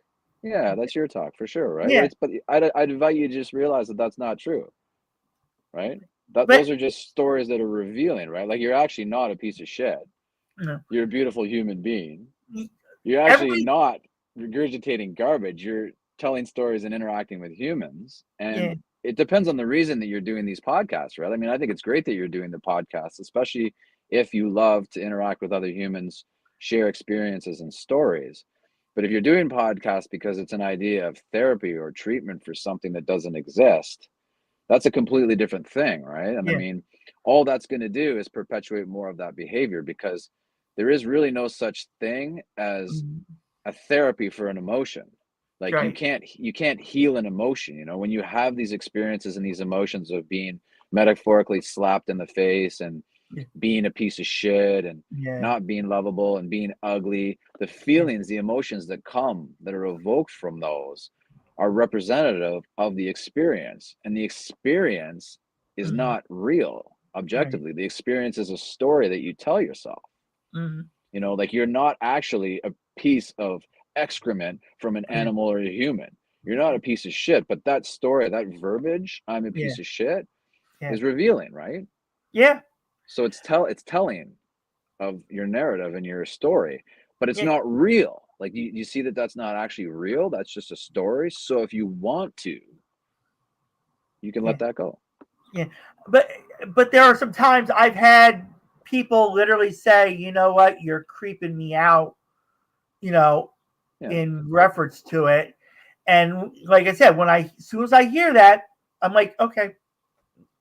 Yeah, that's your talk for sure, right? Yeah. But I'd invite you to just realize that that's not true, right? But Those are just stories that are revealing, right? Like, you're actually not a piece of shit. no. You're a beautiful human being. You're actually not regurgitating garbage. You're telling stories and interacting with humans. And it depends on the reason that you're doing these podcasts, right? I mean, I think it's great that you're doing the podcasts, especially if you love to interact with other humans, share experiences and stories. But if you're doing podcasts because it's an idea of therapy or treatment for something that doesn't exist, that's a completely different thing, right? And I mean, all that's going to do is perpetuate more of that behavior, because there is really no such thing as a therapy for an emotion. Like, Right. you can't heal an emotion. When you have these experiences and these emotions of being metaphorically slapped in the face and being a piece of shit and not being lovable and being ugly, the feelings, the emotions that are evoked from those are representative of the experience. And the experience is not real objectively. The experience is a story that you tell yourself. Like, you're not actually a piece of excrement from an animal or a human. You're not a piece of shit, but that story, that verbiage, I'm a piece of shit, is revealing, right? Yeah. So it's telling of your narrative and your story, but it's not real. Like, you see that that's not actually real. That's just a story. So if you want to, you can let that go. Yeah. But there are some times I've had people literally say, you know what, you're creeping me out, in reference to it. And like I said, as soon as I hear that, I'm like, okay,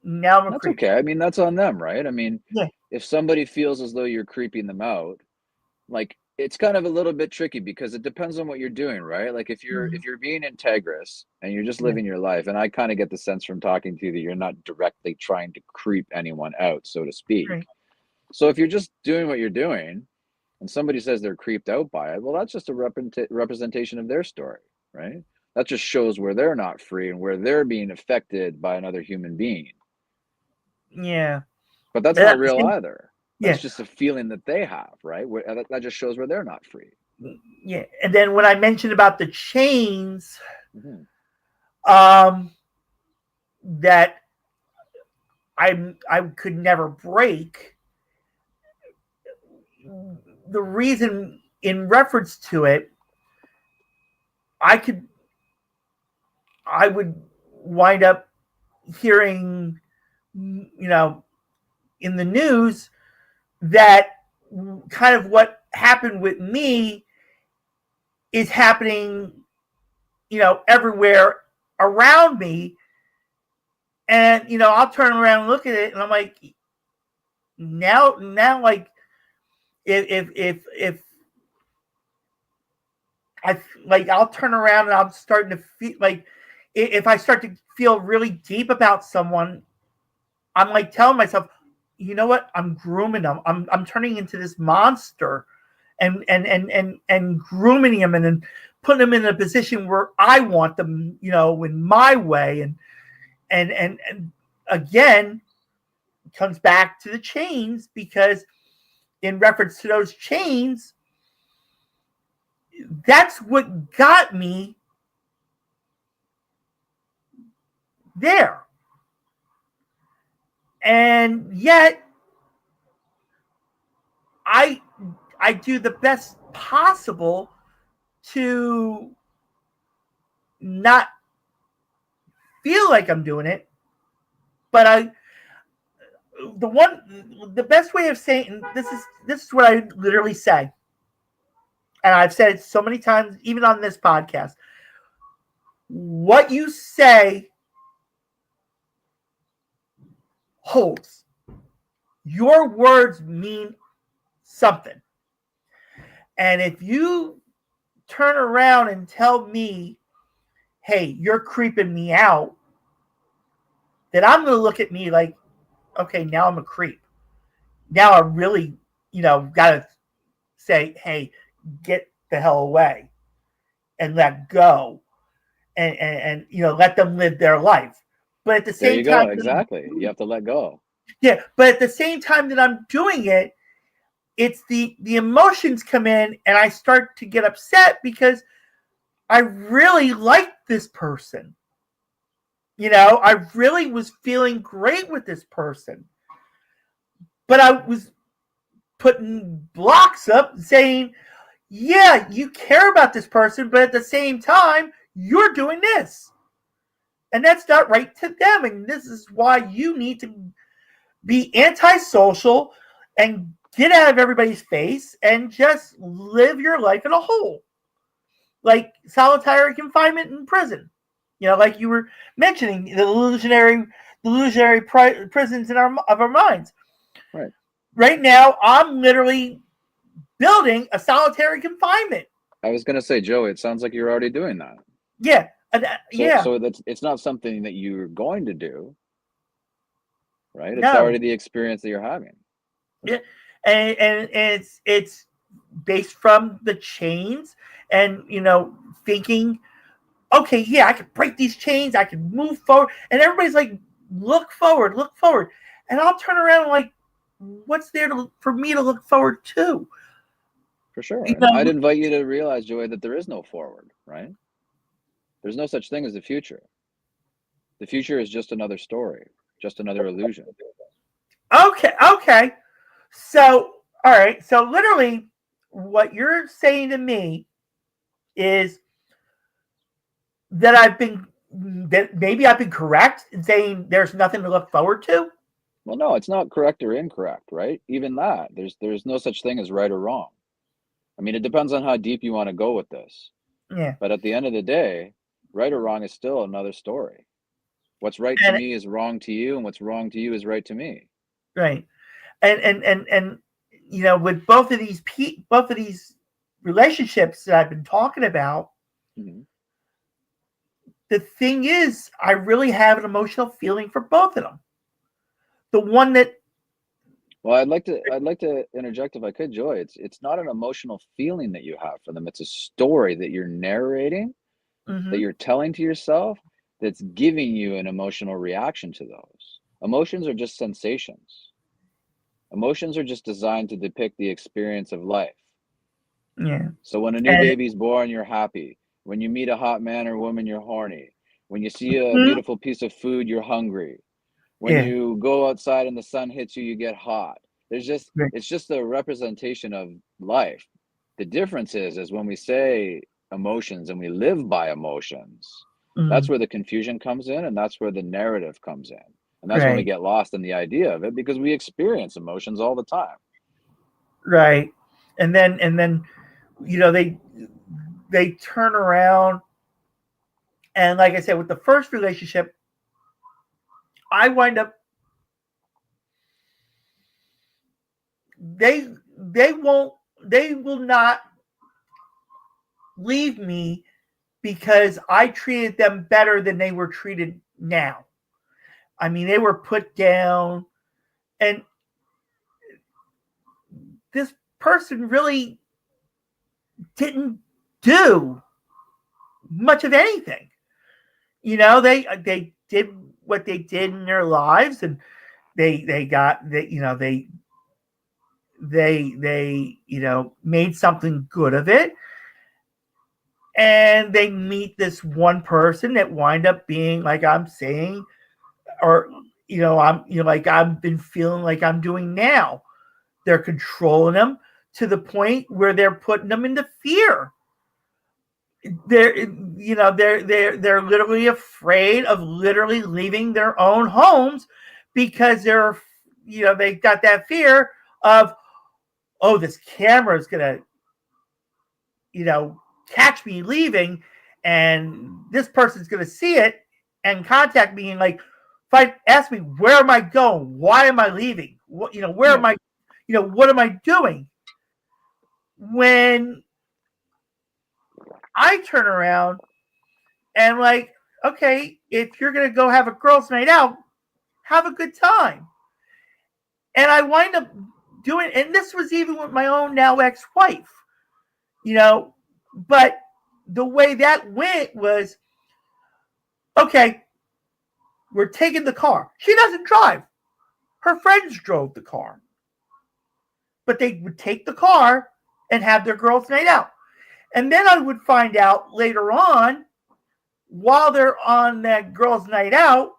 now I'm a That's creep. okay. I mean, that's on them, right? I mean, if somebody feels as though you're creeping them out, like, it's kind of a little bit tricky, because it depends on what you're doing, right? Like, if you're being integrous and you're just living your life, and I kind of get the sense from talking to you that you're not directly trying to creep anyone out, so to speak. Right. So if you're just doing what you're doing and somebody says they're creeped out by it, well, that's just a representation of their story, right? That just shows where they're not free and where they're being affected by another human being. Yeah. But that's not real either. That's just a feeling that they have, right? That just shows where they're not free. Yeah. And then when I mentioned about the chains, that I could never break, the reason in reference to it, I would wind up hearing, in the news, that kind of what happened with me is happening, everywhere around me. And, I'll turn around and look at it and I'm like, now, like, if I'll turn around and I'm starting to feel like if I start to feel really deep about someone, I'm like telling myself, you know what? I'm grooming them. I'm turning into this monster, and grooming them, and then putting them in a position where I want them, in my way, and again, it comes back to the chains, because in reference to those chains, that's what got me there. And yet I do the best possible to not feel like I'm doing it, but the best way of saying this is what I literally say, and I've said it so many times, even on this podcast. What you say holds. Your words mean something. And if you turn around and tell me, hey, you're creeping me out, then I'm going to look at me like, okay, now I'm a creep. Now I really, got to say, hey, get the hell away and let go, and let them live their life. But at the There same you time, go. Exactly. You have to let go. Yeah, but at the same time that I'm doing it, it's the emotions come in, and I start to get upset because I really like this person. I really was feeling great with this person. But I was putting blocks up saying, yeah, you care about this person, but at the same time, you're doing this. And that's not right to them. And this is why you need to be antisocial and get out of everybody's face and just live your life in a hole. Like solitary confinement in prison. Like you were mentioning, the illusionary prisons of our minds. Right. Right now, I'm literally building a solitary confinement. I was going to say, Joey, it sounds like you're already doing that. Yeah. So it's not something that you're going to do, right? It's No. already the experience that you're having. Yeah. And it's based from the chains, and thinking, okay, yeah, I can break these chains, I can move forward, and everybody's like, look forward, and I'll turn around and like, what's there for me to look forward to? For sure. And I'd invite you to realize, Joey, that there is no forward, right? There's no such thing as the future. The future is just another story, just another illusion. Okay. So, all right. So literally what you're saying to me is that maybe I've been correct in saying there's nothing to look forward to. Well, no, it's not correct or incorrect, right? Even that, there's no such thing as right or wrong. I mean, it depends on how deep you want to go with this. Yeah. But at the end of the day, right or wrong is still another story. What's right to me is wrong to you, and what's wrong to you is right to me. Right. And with both of these relationships that I've been talking about, mm-hmm. The thing is, I really have an emotional feeling for both of them. The one that, well, I'd like to interject if I could, Joy. It's not an emotional feeling that you have for them. It's a story that you're narrating, mm-hmm. that you're telling to yourself, that's giving you an emotional reaction to those. Emotions are just sensations. Emotions are just designed to depict the experience of life. Yeah. So when a new baby's born, you're happy. When you meet a hot man or woman, you're horny. When you see a beautiful piece of food, you're hungry. When you go outside and the sun hits you, you get hot. It's just a representation of life. The difference is when we say emotions and we live by emotions, that's where the confusion comes in, and that's where the narrative comes in. And that's when we get lost in the idea of it, because we experience emotions all the time. Right. And then they turn around, and like I said, with the first relationship, I wind up, they will not leave me because I treated them better than they were treated now. I mean, they were put down, and this person really didn't do much of anything. You know, they did what they did in their lives, and they got they you know they made something good of it, and they meet this one person that wind up being like I'm saying, or like I've been feeling like I'm doing now. They're controlling them to the point where they're putting them into fear. They're literally afraid of literally leaving their own homes because they've got that fear of, oh, this camera is gonna catch me leaving, and this person's gonna see it and contact me and like ask me, where am I going, why am I leaving, where am I, what am I doing, when I turn around and like, okay, if you're gonna go have a girls' night out, have a good time. And I wind up doing, and this was even with my own now ex-wife, but the way that went was, okay, we're taking the car. She doesn't drive. Her friends drove the car. But they would take the car and have their girls' night out. And then I would find out later on, while they're on that girls' night out,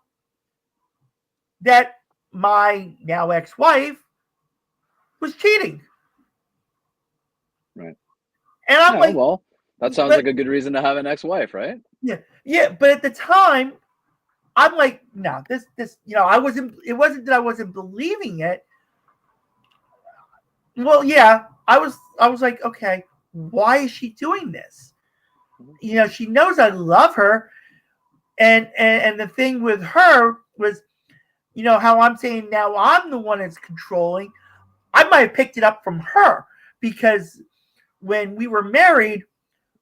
that my now ex-wife was cheating. Right. And I'm like, well, that sounds like a good reason to have an ex-wife, right? Yeah. But at the time, I'm like, no, this, I wasn't. It wasn't that I wasn't believing it. Well, yeah, I was like, okay, why is she doing this? She knows I love her, and the thing with her was, how I'm saying now I'm the one that's controlling. I might have picked it up from her, because when we were married,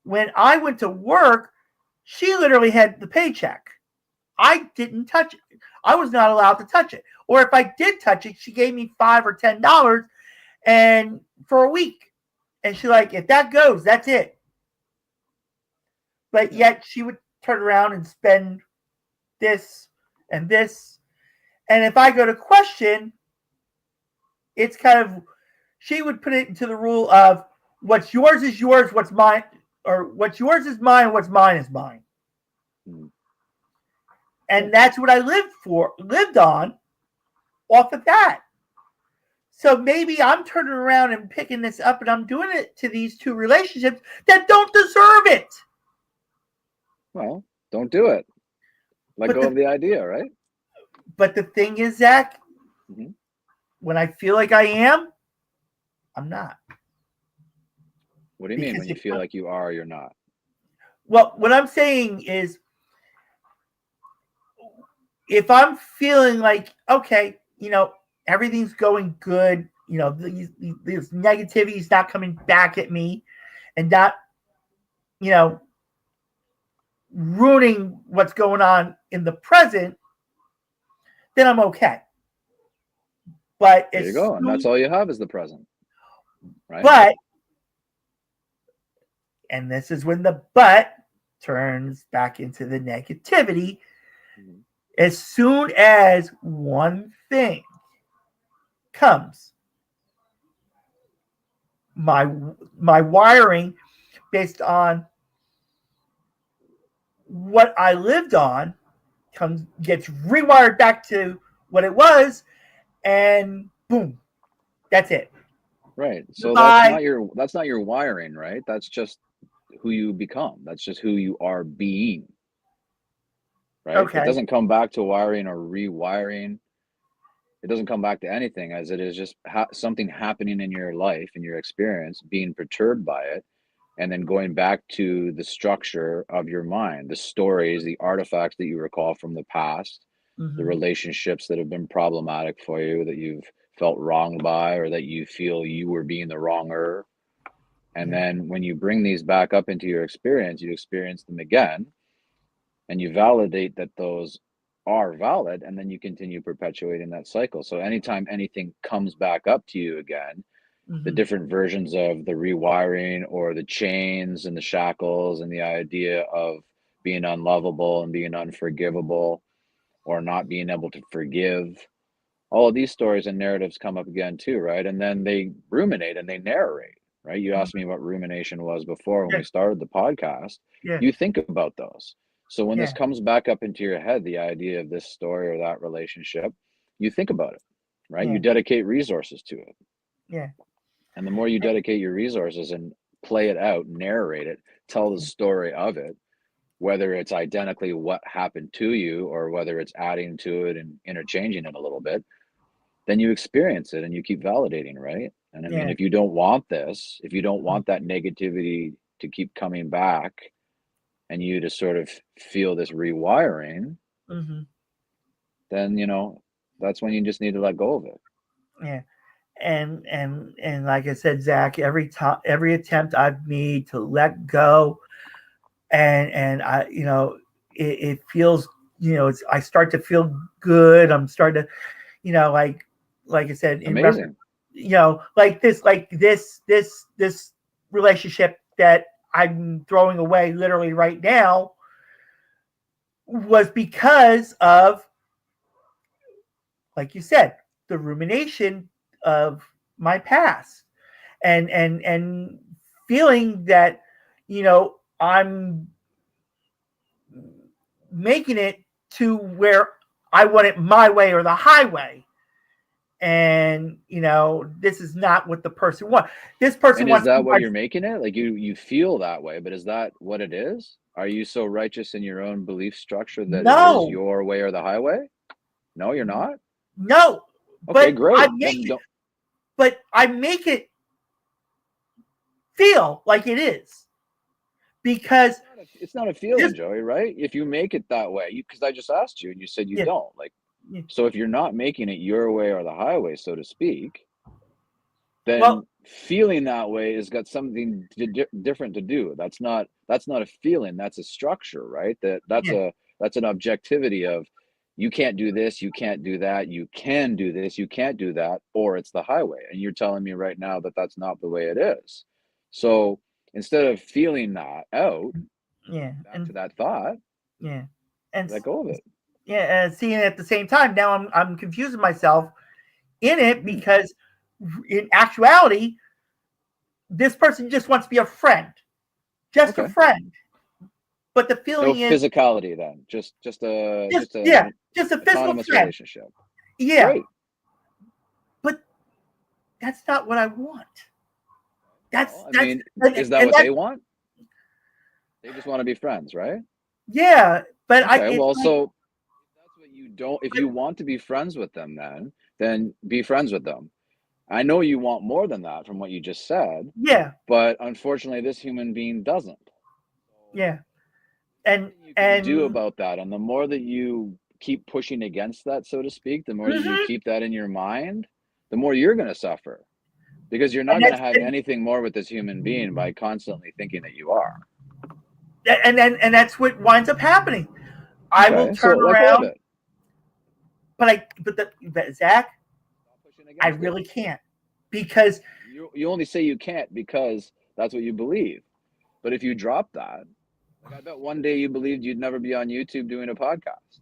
when I went to work, she literally had the paycheck. I didn't touch it. I was not allowed to touch it. Or if I did touch it, she gave me $5 or $10 and for a week. And she like, if that goes, that's it. But yet she would turn around and spend this and this. And if I go to question, it's kind of, she would put it into the rule of what's yours is yours, what's mine, or what's yours is mine, what's mine is mine. And that's what I lived on off of that. So maybe I'm turning around and picking this up, and I'm doing it to these two relationships that don't deserve it. Well, don't do it. Let go of the idea, right? But the thing is, Zach, when I feel like I am, I'm not. What do you mean when you feel like you are, you're not? Well, what I'm saying is, if I'm feeling like, okay, everything's going good, this negativity is not coming back at me and not, ruining what's going on in the present, then I'm okay. But there you go. And that's all you have is the present. Right? But, and this is when the but turns back into the negativity. As soon as one thing comes, my wiring based on what I lived on gets rewired back to what it was, and boom, that's it. Right. So that's not your wiring, right? That's just who you become. That's just who you are being. Right? Okay. It doesn't come back to wiring or rewiring. It doesn't come back to anything, as it is just something happening in your life, in your experience, being perturbed by it, and then going back to the structure of your mind, the stories, the artifacts that you recall from the past, the relationships that have been problematic for you, that you've felt wronged by, or that you feel you were being the wronger. And then when you bring these back up into your experience, you experience them again, and you validate that those are valid, and then you continue perpetuating that cycle. So anytime anything comes back up to you again, the different versions of the rewiring or the chains and the shackles and the idea of being unlovable and being unforgivable or not being able to forgive, all of these stories and narratives come up again too, right? And then they ruminate and they narrate, right? You asked me what rumination was before when we started the podcast. Yeah. You think about those. So when Yeah. this comes back up into your head, the idea of this story or that relationship, you think about it, right? Yeah. You dedicate resources to it. Yeah. And the more you dedicate your resources and play it out, narrate it, tell the story of it, whether it's identically what happened to you or whether it's adding to it and interchanging it a little bit, then you experience it and you keep validating, right? And I mean, Yeah. if you don't want this, if you don't want that negativity to keep coming back and you to sort of feel this rewiring, then, you know, that's when you just need to let go of it. Yeah. And like I said, Zach, every attempt I've made to let go, and I, you know, it feels, you know, I start to feel good. I'm starting to, you know, like I said, in Amazing. you know, like this relationship that I'm throwing away literally right now was because of, like you said, the rumination of my past, and feeling that, you know, I'm making it to where I want it my way or the highway. And, you know, this is not what the person wants. This person And is wants that what you're making it? Like you feel that way, but is that what it is? Are you so righteous in your own belief structure that it is no, your way or the highway? No, you're not? no, Okay, but I great. make Then it, don't. but I make it feel like it is, because It's not a this, feeling, Joey, right? If you make it that way, because I just asked you and you said you yeah, don't. Like, yeah. so if you're not making it your way or the highway, so to speak, Well, then feeling that way has got something different to do. That's not a feeling. That's a structure, right? yeah, That's an objectivity of you can't do this, you can't do that, you can do this, you can't do that, or it's the highway. And you're telling me right now that that's not the way it is. So instead of feeling that out, yeah, back and to that thought, yeah, and let go of it. yeah, and seeing it at the same time. Now I'm confusing myself in it, Mhm. because in actuality, this person just wants to be a friend, just a Okay. friend. But the No feeling is physicality then. Just yeah, a just a physical autonomous friend. relationship. Yeah, Great. but that's not what I want. Well, I That's mean, is that and what that they want? They just want to be friends, right? yeah, but Okay, it's well, like, so if that's what you don't, if but you want to be friends with them, then be friends with them. I know you want more than that from what you just said, yeah, but unfortunately, this human being doesn't. So yeah, and nothing you can do and about that. And the more that you keep pushing against that, so to speak, the more that you mhm, keep that in your mind, the more you're going to suffer because you're and not going to have anything more with this human being by constantly thinking that you are. and that's what winds up happening. I will Okay, so turn let go of around, it. but Zach, Stop pushing I against it. really can't, because You only say you can't because that's what you believe. But if you drop that, like I bet one day you believed you'd never be on YouTube doing a podcast,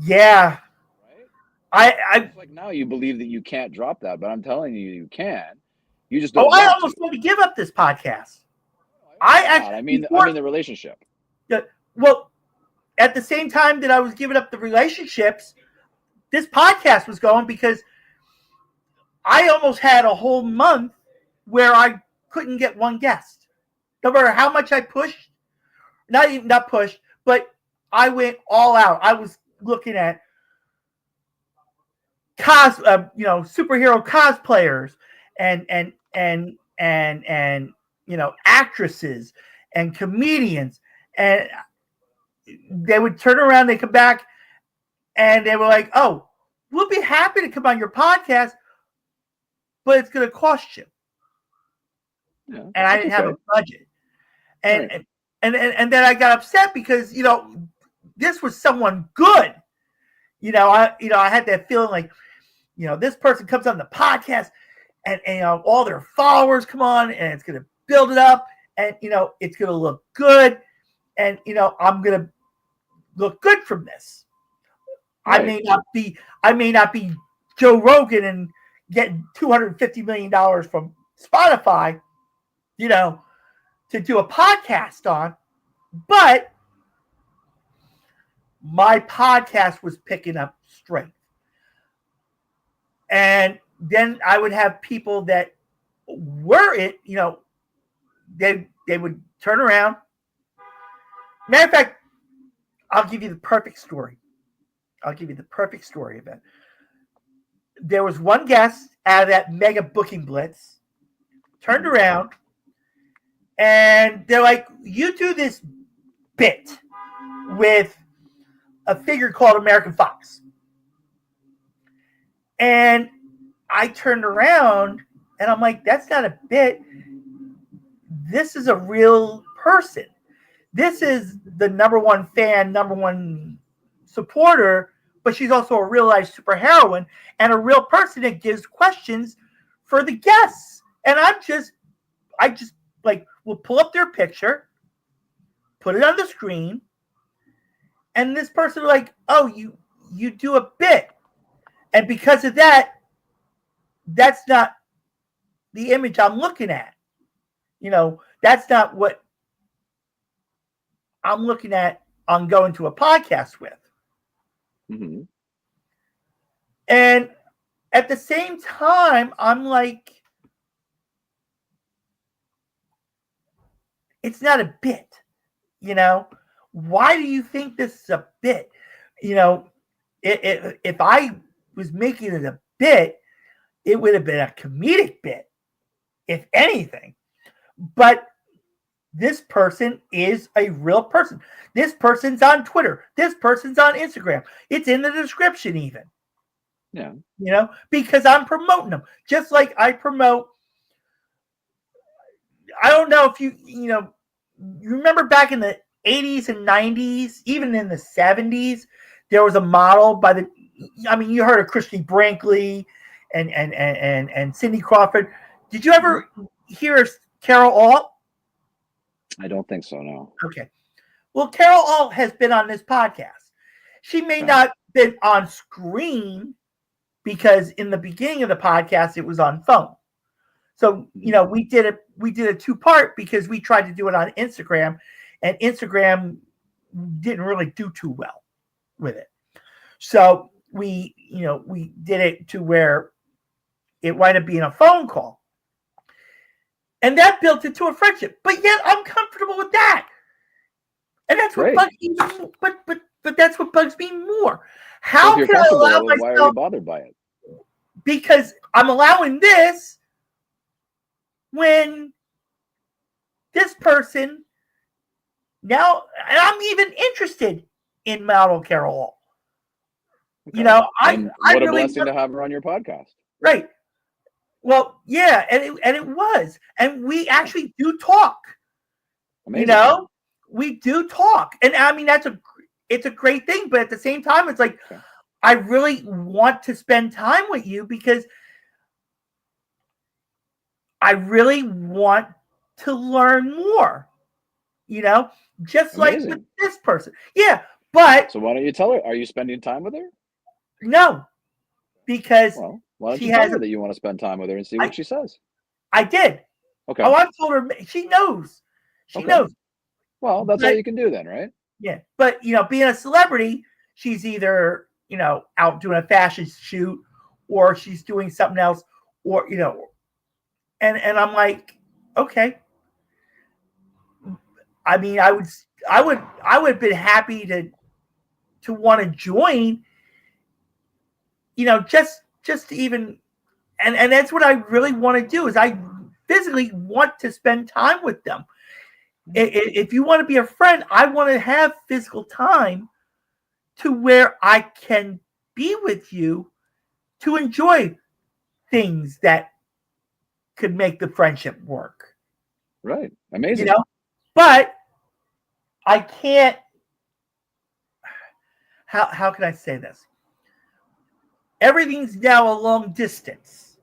yeah, right? I Just like now you believe that you can't drop that, but I'm telling you you can. You just oh, don't I want to. almost want to give up this podcast. I I understand that. actually, I before, mean the relationship. well, at the same time that I was giving up the relationships, this podcast was going, because I almost had a whole month where I couldn't get one guest. No matter how much I pushed, not pushed, but I went all out. I was looking at superhero cosplayers, and you know, actresses and comedians, and they would turn around, they come back, and they were like, "Oh, we'll be happy to come on your podcast, but it's going to cost you." Yeah, and I that's didn't have okay. a budget. And, Right. and then I got upset because, this was someone good. I had that feeling like, this person comes on the podcast and all their followers come on and it's going to build it up and, it's going to look good. And, I'm going to look good from this. Right. I may not be Joe Rogan and getting $250 million from Spotify, to do a podcast on, but my podcast was picking up strength. And then I would have people that were it, they would turn around. Matter of fact, I'll give you the perfect story. of it. There was one guest out of that mega booking blitz, turned around, and they're like, you do this bit with a figure called American Fox. And I turned around and I'm like, that's not a bit. This is a real person. This is the number one fan, number one supporter, but she's also a real life superheroine and a real person that gives questions for the guests. And I just like, we'll pull up their picture, put it on the screen, and this person like, oh, you do a bit. And because of that, that's not the image I'm looking at. That's not what I'm looking at on going to a podcast with. Mm-hmm. And at the same time, I'm like, it's not a bit. Why do you think this is a bit? If I was making it a bit, it would have been a comedic bit, if anything. But this person is a real person. This person's on Twitter. This person's on Instagram. It's in the description even. Yeah. Because I'm promoting them. Just like I promote. I don't know if you remember back in the 80s and 90s, even in the 70s, there was a model you heard of Christy Brinkley and Cindy Crawford. Did you ever hear Carol Alt? I don't think so, no. Okay. Well, Carol Alt has been on this podcast. She may not have been on screen because in the beginning of the podcast, it was on phone. So, we did a 2-part because we tried to do it on Instagram, and Instagram didn't really do too well with it. So we did it to where it wound up being a phone call. And that built into a friendship. But yet I'm comfortable with that. And that's what bugs me. But that's what bugs me more. How can I allow myself? Why are you bothered by it? Because I'm allowing this when this person now, and I'm even interested in model Carol Hall. Okay. What a blessing to have her on your podcast. Right. Well, yeah, and it was, and we actually do talk. Amazing. We do talk, and I mean it's a great thing. But at the same time, it's like I really want to spend time with you because I really want to learn more. Just Amazing. like with this person. Yeah, but so why don't you tell her? Are you spending time with her? No, because why don't you tell her that you want to spend time with her and see what she says? I did. Okay. Oh, I told her. She knows. She knows. Well, that's all you can do then, right? Yeah, but being a celebrity, she's either out doing a fashion shoot, or she's doing something else, or and I'm like, okay. I mean, I would have been happy to want to join. Just to even, and that's what I really want to do is I physically want to spend time with them. If you want to be a friend, I want to have physical time to where I can be with you to enjoy things that could make the friendship work. Right. Amazing. But I can't. How can I say this? Everything's now a long distance.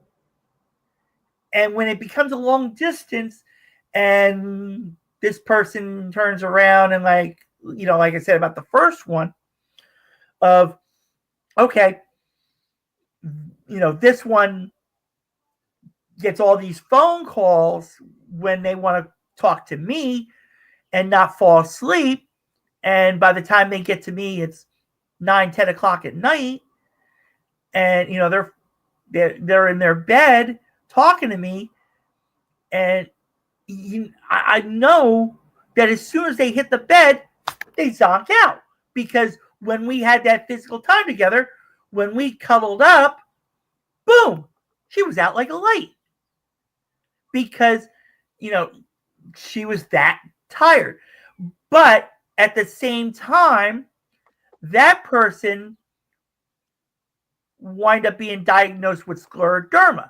And when it becomes a long distance and this person turns around and like I said about the first one of, okay, this one gets all these phone calls when they want to talk to me and not fall asleep. And by the time they get to me, it's 9-10 o'clock at night. And, they're in their bed talking to me. And I know that as soon as they hit the bed, they zonk out. Because when we had that physical time together, when we cuddled up, boom, she was out like a light. Because, she was that tired. But at the same time, that person wind up being diagnosed with scleroderma.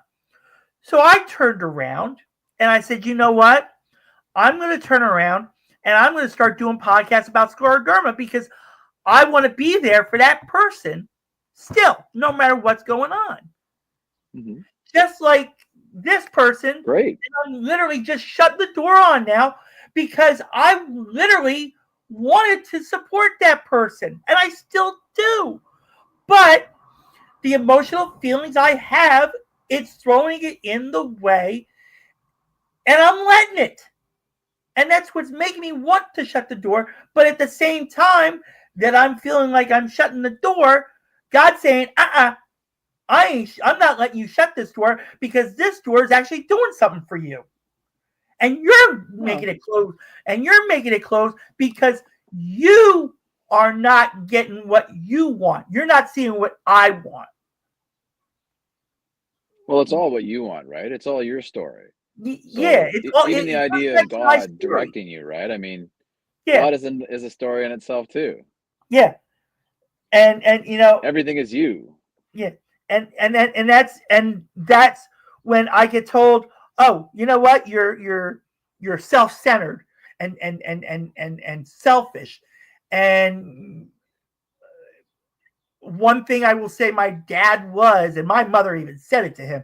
So I turned around and I said, you know what? I'm going to turn around and I'm going to start doing podcasts about scleroderma because I want to be there for that person still, no matter what's going on. Mm-hmm. Just like this person. Great. And I'm literally just shut the door on now because I literally wanted to support that person. And I still do. But the emotional feelings I have, it's throwing it in the way. And I'm letting it. And that's what's making me want to shut the door. But at the same time that I'm feeling like I'm shutting the door, God's saying, I'm not letting you shut this door because this door is actually doing something for you. And you're making it close. And you're making it close because you are not getting what you want. You're not seeing what I want. Well, it's all what you want, right? It's all your story. Yeah, So it's all even the idea of God directing you, right? I mean, God is a story in itself too. Yeah, and everything is you. Yeah, and that's when I get told, oh, you know what, you're self-centered and selfish. And one thing I will say, my dad was, and my mother even said it to him.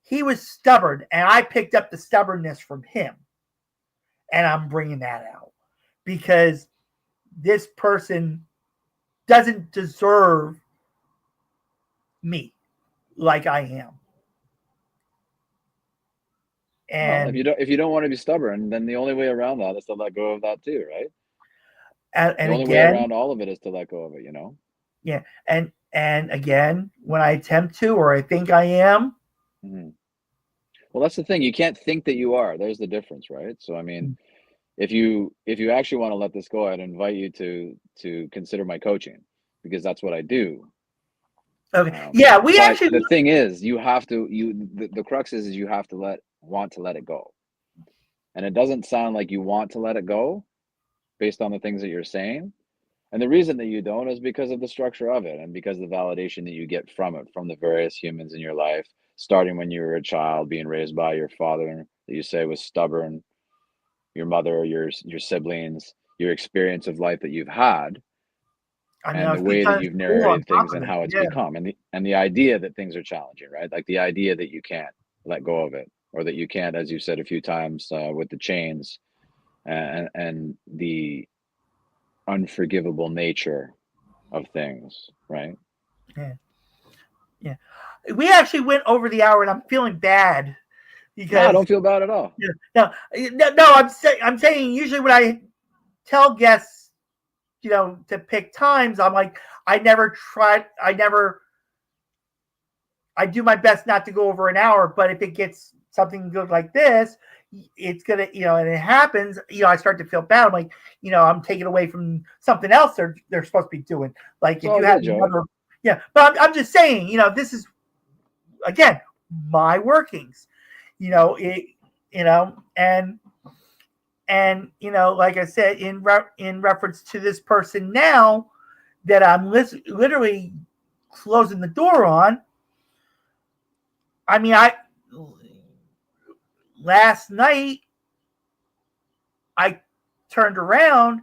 He was stubborn, and I picked up the stubbornness from him. And I'm bringing that out because this person doesn't deserve me like I am. And well, if you don't want to be stubborn, then the only way around that is to let go of that too, right? And the only way around all of it is to let go of it, Yeah, and again, when I attempt to, or I think I am. Mm-hmm. Well, that's the thing. You can't think that you are. There's the difference, right? So, I mean, if you actually want to let this go, I'd invite you to consider my coaching because that's what I do. Okay. Yeah, the thing is, you have to. The crux is you have to want to let it go, and it doesn't sound like you want to let it go, based on the things that you're saying. And the reason that you don't is because of the structure of it and because of the validation that you get from it, from the various humans in your life, starting when you were a child, being raised by your father that you say was stubborn, your mother, your siblings, your experience of life that you've had, and the way that you've narrated things and how it's become, and the idea that things are challenging, right? Like the idea that you can't let go of it, or that you can't, as you said a few times, with the chains and the unforgivable nature of things, right? Yeah. We actually went over the hour, and I'm feeling bad because no, don't feel bad at all. No, I'm saying usually when I tell guests, to pick times, I'm like, I do my best not to go over an hour, but if it gets something good like this, it's gonna, and it happens, I start to feel bad. I'm like, I'm taking away from something else they're supposed to be doing. Like, if you have another, but I'm just saying, this is, again, my workings, and like I said, in reference to this person now that I'm literally closing the door on. I mean, last night I turned around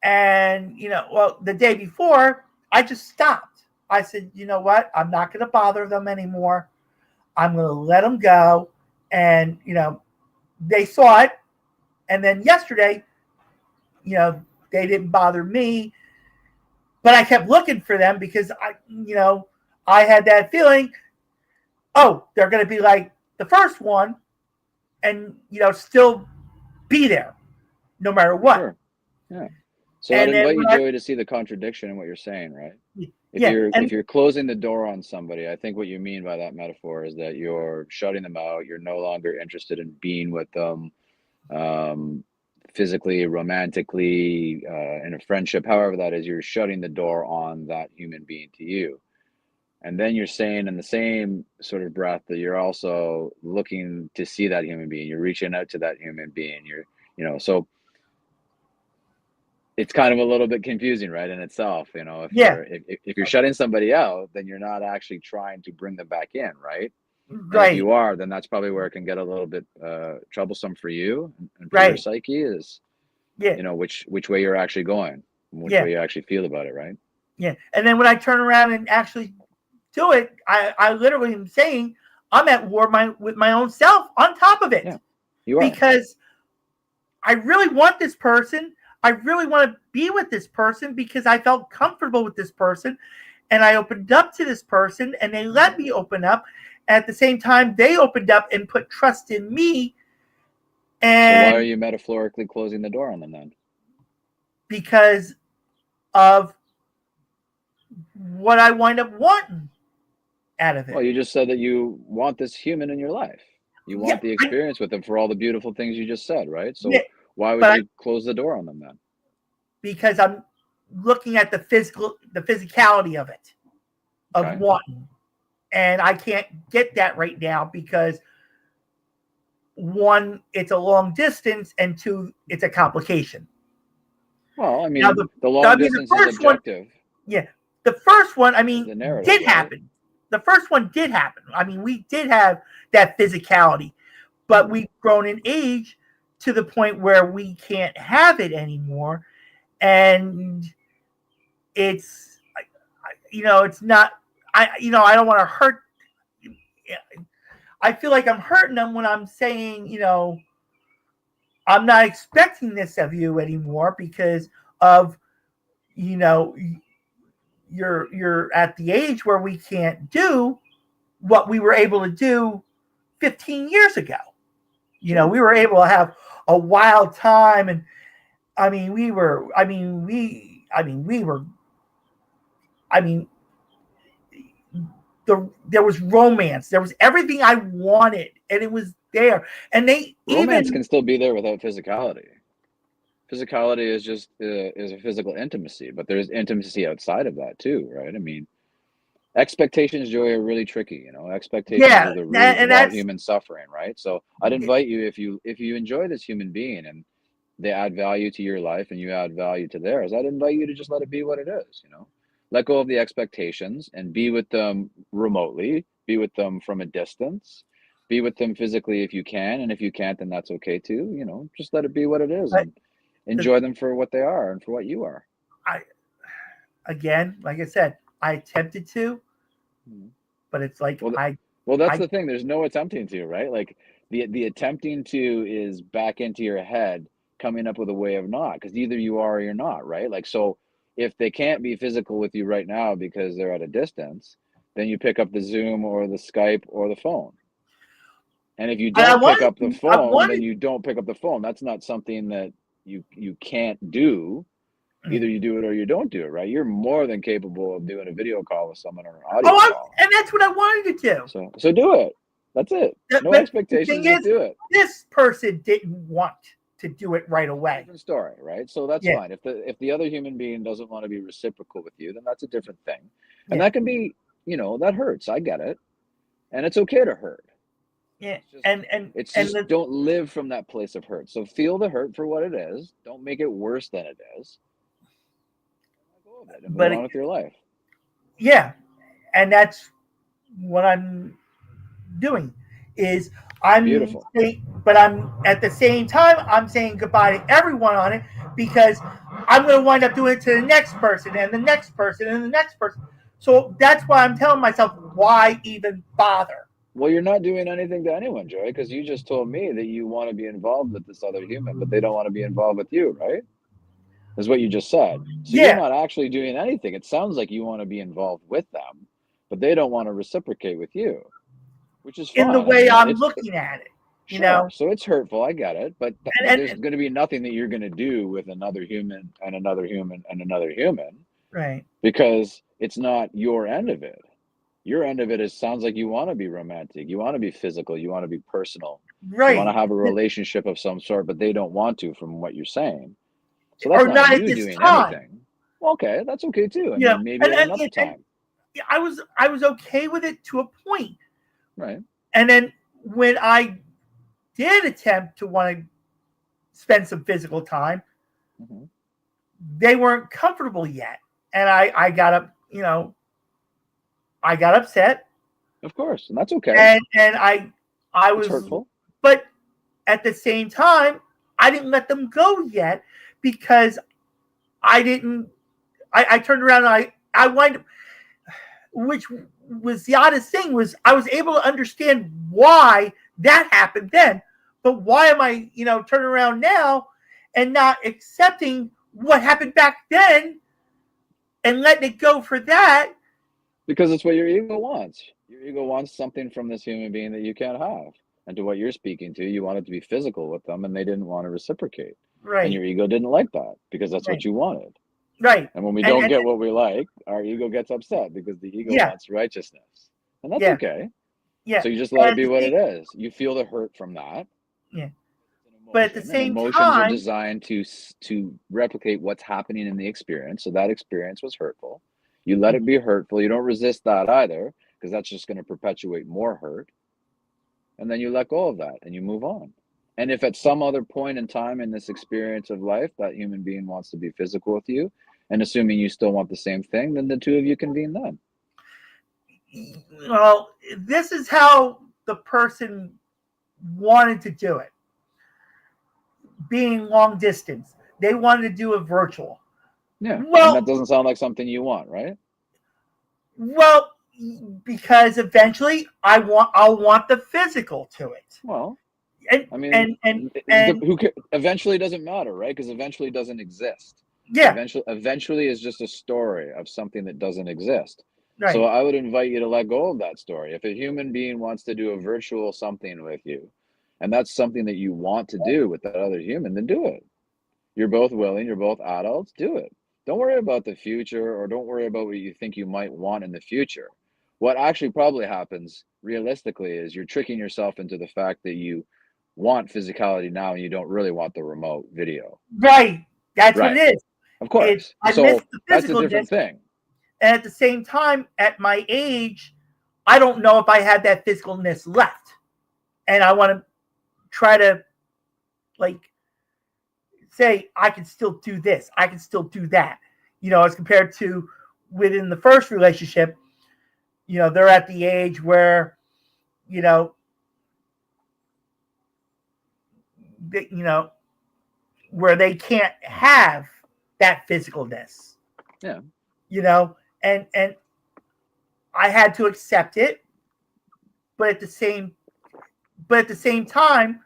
and, the day before, I just stopped. I said, you know what? I'm not going to bother them anymore. I'm going to let them go. And, they saw it. And then yesterday, they didn't bother me. But I kept looking for them because I had that feeling, oh, they're going to be like the first one and, still be there no matter what. Sure. Yeah. So I'd invite you, Joey, to see the contradiction in what you're saying, right? If you're closing the door on somebody, I think what you mean by that metaphor is that you're shutting them out. You're no longer interested in being with them, physically, romantically, in a friendship, however that is. You're shutting the door on that human being to you. And then you're saying in the same sort of breath that you're also looking to see that human being. You're reaching out to that human being. So it's kind of a little bit confusing, right, in itself. If you're shutting somebody out, then you're not actually trying to bring them back in, right? And if you are, then that's probably where it can get a little bit troublesome for you and for your psyche is, which way you're actually going, and which way you actually feel about it, right? Yeah. And then when I turn around and actually do it, I literally am saying I'm at war with my own self on top of it. Yeah, you are. Because I really want this person. I really want to be with this person because I felt comfortable with this person and I opened up to this person and they let me open up. At the same time, they opened up and put trust in me. And so why are you metaphorically closing the door on them then? Because of what I wind up wanting out of it. Well, you just said that you want this human in your life. You want the experience with them for all the beautiful things you just said, right? So why would you close the door on them then? Because I'm looking at the physicality of it, of wanting. And I can't get that right now because one, it's a long distance, and two, it's a complication. Well, I mean, the long distance is objective. The first one, did happen. Right? The first one did happen. We did have that physicality, but we've grown in age to the point where we can't have it anymore. And it's, it's not, I don't want to hurt. I feel like I'm hurting them when I'm saying, I'm not expecting this of you anymore because of, you're at the age where we can't do what we were able to do 15 years ago. We were able to have a wild time, and there was romance, there was everything I wanted, and it was there. And romance can still be there without physicality. Physicality is just is a physical intimacy, but there's intimacy outside of that too, right? Expectations, Joey, are really tricky. Expectations are the root of all human suffering, right? So I'd invite you, if you enjoy this human being and they add value to your life and you add value to theirs, I'd invite you to just let it be what it is. Let go of the expectations and be with them remotely, be with them from a distance, be with them physically if you can, and if you can't, then that's okay too. Just let it be what it is and enjoy them for what they are and for what you are. Again, like I said, I attempted to, but it's like that's the thing. There's no attempting to, right? Like the attempting to is back into your head, coming up with a way of not, because either you are or you're not, right? Like, so if they can't be physical with you right now because they're at a distance, then you pick up the Zoom or the Skype or the phone. And if you don't pick up the phone, then you don't pick up the phone. That's not something that you can't do. Either you do it or you don't do it, right? You're more than capable of doing a video call with someone or an audio call. And that's what I wanted to do. So do it. That's it. No expectations, just do it. This person didn't want to do it right away. Different story, right? So that's fine. If the other human being doesn't want to be reciprocal with you, then that's a different thing. And that can be, that hurts. I get it. And it's okay to hurt. Yeah. Don't live from that place of hurt. So feel the hurt for what it is. Don't make it worse than it is. And move on with your life. Yeah. And that's what I'm doing is I'm beautiful. but I'm at the same time I'm saying goodbye to everyone on it because I'm going to wind up doing it to the next person and the next person and the next person. So that's why I'm telling myself, why even bother? Well, you're not doing anything to anyone, Joey, because you just told me that you want to be involved with this other human, but they don't want to be involved with you, right? Is what you just said. So you're Yeah, not actually doing anything. It sounds like you want to be involved with them, but they don't want to reciprocate with you, which is in the fine. I way mean, I'm it's looking at it, you sure. know, So it's hurtful. I get it, but there's and going to be nothing that you're going to do with another human and another human and another human right, because it's not your end of it. Your end of it is sounds like you want to be romantic, you want to be physical, you want to be personal, you want to right, have a relationship of some sort, but they don't want to, from what you're saying. So that's or not not at you this doing time, anything. Well, okay, that's okay too. I you know, mean, maybe at another and time, I was okay with it to a point, right? and then when I did attempt to want to spend some physical time, Hmm. they weren't comfortable yet, and I got up, you know, I got upset, Of course, and that's okay. and I It's was, hurtful. but at the same time, I didn't let them go yet because I didn't. I turned around and I wind up, which was the oddest thing was I was able to understand why that happened then, but why am I, you know, turning around now and not accepting what happened back then and letting it go for that? Because it's what your ego wants. Your ego wants something from this human being that you can't have. And to what you're speaking to, you wanted to be physical with them and they didn't want to reciprocate. And Right, your ego didn't like that because that's what right, you wanted. right, And when we and don't get what we like, our ego gets upset because the ego yeah, wants righteousness. And that's yeah, okay. yeah, So you just let and it at be the what same, it is. You feel the hurt from that. yeah, It's an but at the emotion, and same emotions are time, designed to replicate what's happening in the experience. So that experience was hurtful. You let it be hurtful. You don't resist that either, because that's just going to perpetuate more hurt. And then you let go of that and you move on. And if at some other point in time in this experience of life that human being wants to be physical with you, and assuming you still want the same thing, then the two of you convene then. well, this is how the person wanted to do it, being long distance. They wanted to do a virtual. Yeah. And that Well, doesn't sound like something you want, right? well, because eventually I'll want the physical to it, Well, and I mean, and eventually doesn't matter, right? Because eventually doesn't exist. yeah, Eventually is just a story of something that doesn't exist. So right. I would invite you to let go of that story. If a human being wants to do a virtual something with you, and that's something that you want to do with that other human, then do it. You're both willing, you're both adults, do it. Don't worry about the future or don't worry about what you think you might want in the future. What actually probably happens realistically is you're tricking yourself into the fact that you want physicality now and you don't really want the remote video. Right. That's what Right. it is. Of It course. I miss So the that's a different physicalness, thing. and at the same time, at my age, I don't know if I have that physicalness left, and I want to try to like say I can still do this, I can still do that, you know, as compared to within the first relationship, you know, they're at the age where, you know, you know, where they can't have that physicalness, Yeah. you know, and I had to accept it, but at the same time,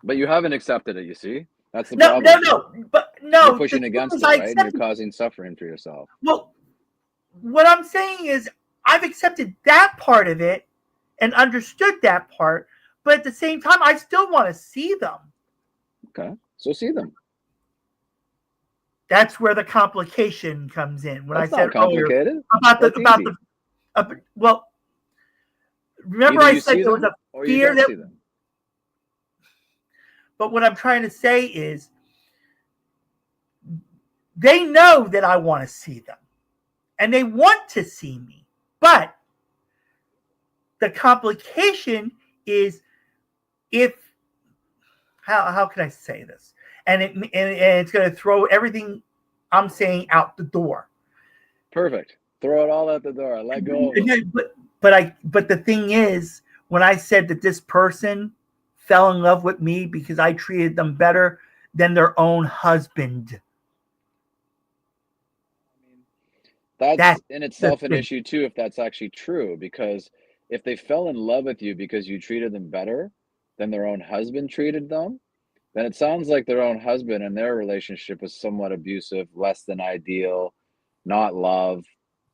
But you haven't accepted it, you see? That's the no, no, problem. no, but You're no. The pushing thing is, against it, I right? And you're accepted. causing suffering for yourself. Well, what I'm saying is, I've accepted that part of it and understood that part, but at the same time, I still want to see them. Okay. So see them. That's where the complication comes in. When I That's said not earlier complicated. That's about the easy. well, remember Either I you said see there was them a or you fear don't that, see them. but what I'm trying to say is they know that I want to see them and they want to see me, but the complication is if how can I say this? And it's going to throw everything I'm saying out the door. Perfect. Throw it all out the door. Let go of them. But the thing is, when I said that this person fell in love with me because I treated them better than their own husband. That's in itself an issue too, if that's actually true, because if they fell in love with you because you treated them better than their own husband treated them, then it sounds like their own husband and their relationship was somewhat abusive, less than ideal, not love,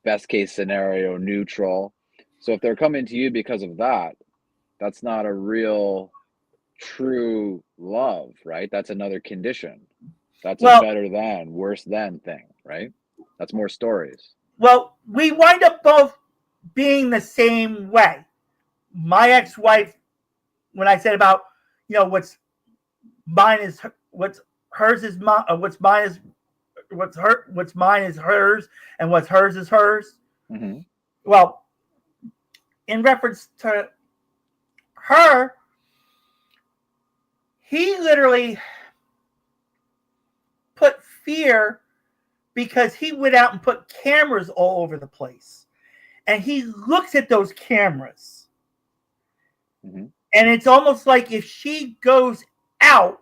best case scenario, neutral. So if they're coming to you because of that, that's not a real true love, right? That's another condition. That's a better than, worse than thing, right? That's more stories. Well, we wind up both being the same way. My ex-wife, when I said about, what's mine is what's hers is mine, what's mine is what's mine is hers, and what's hers is hers. Mm-hmm. Well, in reference to her, he literally put fear because he went out and put cameras all over the place. And he looks at those cameras. Mm-hmm. And it's almost like if she goes out,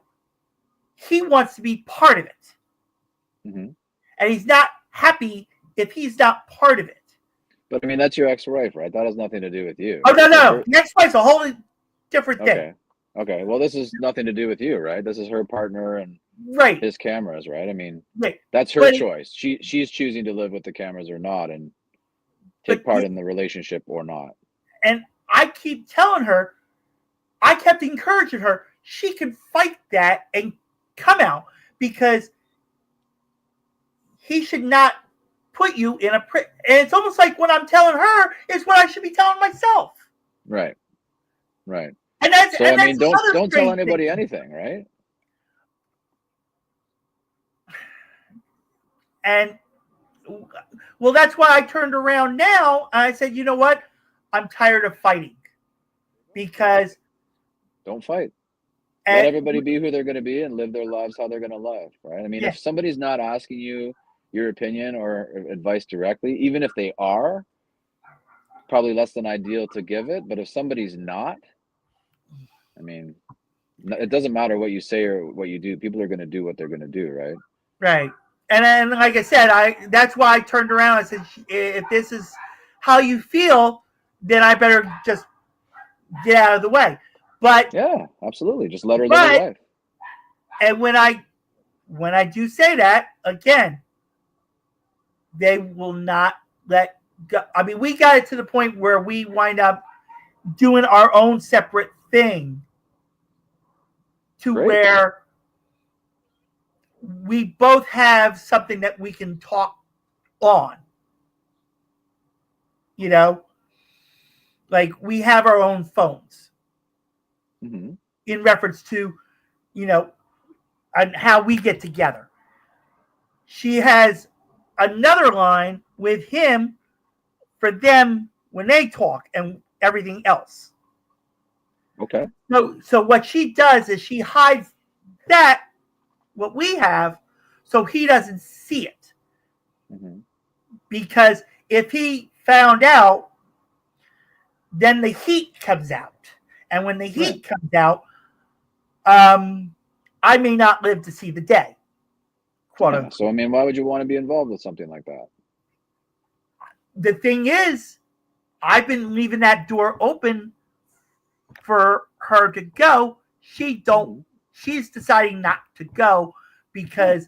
he wants to be part of it. Mm-hmm. And he's not happy if he's not part of it. But I mean, that's your ex-wife, right? That has nothing to do with you. Oh, no. The ex-wife's a whole different thing. Okay. Well, this is nothing to do with you, right? This is her partner and his cameras, right? I mean, that's her choice. She's choosing to live with the cameras or not, and take part in the relationship or not. And I keep telling her, I kept encouraging her, she can fight that and come out, because he should not put you in a and it's almost like what I'm telling her is what I should be telling myself. Right. And that's so. I mean, don't tell anybody anything, right? And well, that's why I turned around now and I said, you know what? I'm tired of fighting, because don't fight. Let everybody be who they're going to be and live their lives how they're going to live, right? I mean, if somebody's not asking you your opinion or advice directly, even if they are, probably less than ideal to give it. But if somebody's not, I mean, it doesn't matter what you say or what you do. People are going to do what they're going to do, right? Right. And like I said, that's why I turned around and said, if this is how you feel, then I better just get out of the way. But yeah, absolutely. Just let her live her life. And when I do say that, again, they will not let go. I mean, we got it to the point where we wind up doing our own separate thing to where we both have something that we can talk on. Like we have our own phones. Mm-hmm. In reference to, and how we get together. She has another line with him for them when they talk and everything else. Okay. So what she does is she hides that, what we have, so he doesn't see it. Mm-hmm. Because if he found out, then the heat comes out. And when the heat comes out, I may not live to see the day. So, I mean, why would you want to be involved with something like that? The thing is, I've been leaving that door open for her to go. She's deciding not to go because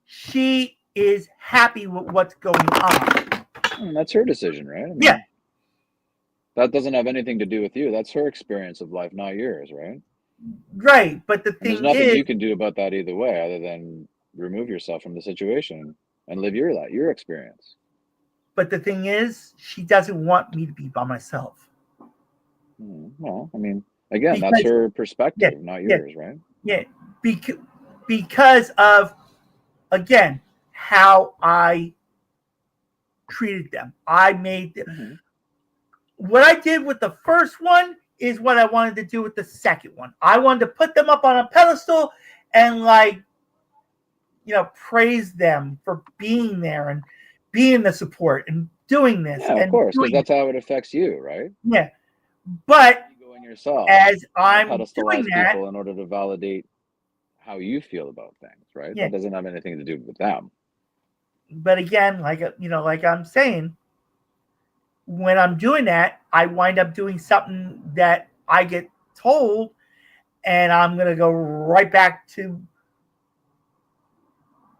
she is happy with what's going on. That's her decision, right? I mean, that doesn't have anything to do with you. That's her experience of life, not yours, right? Right, but the thing there's nothing you can do about that either way, other than remove yourself from the situation and live your life, your experience. But the thing is, she doesn't want me to be by myself. Well, I mean, again, that's her perspective, not yours, right? Yeah, because of, again, how I treated them. I made them. What I did with the first one is what I wanted to do with the second one. I wanted to put them up on a pedestal and praise them for being there and being the support and doing this. Yeah, of course, because that's how it affects you, right? Yeah. But yourself, as trying to I'm doing pedestalize that, people in order to validate how you feel about things, right? yeah. That doesn't have anything to do with them. But again, like I'm saying, when I'm doing that, I wind up doing something that I get told, and I'm gonna go right back to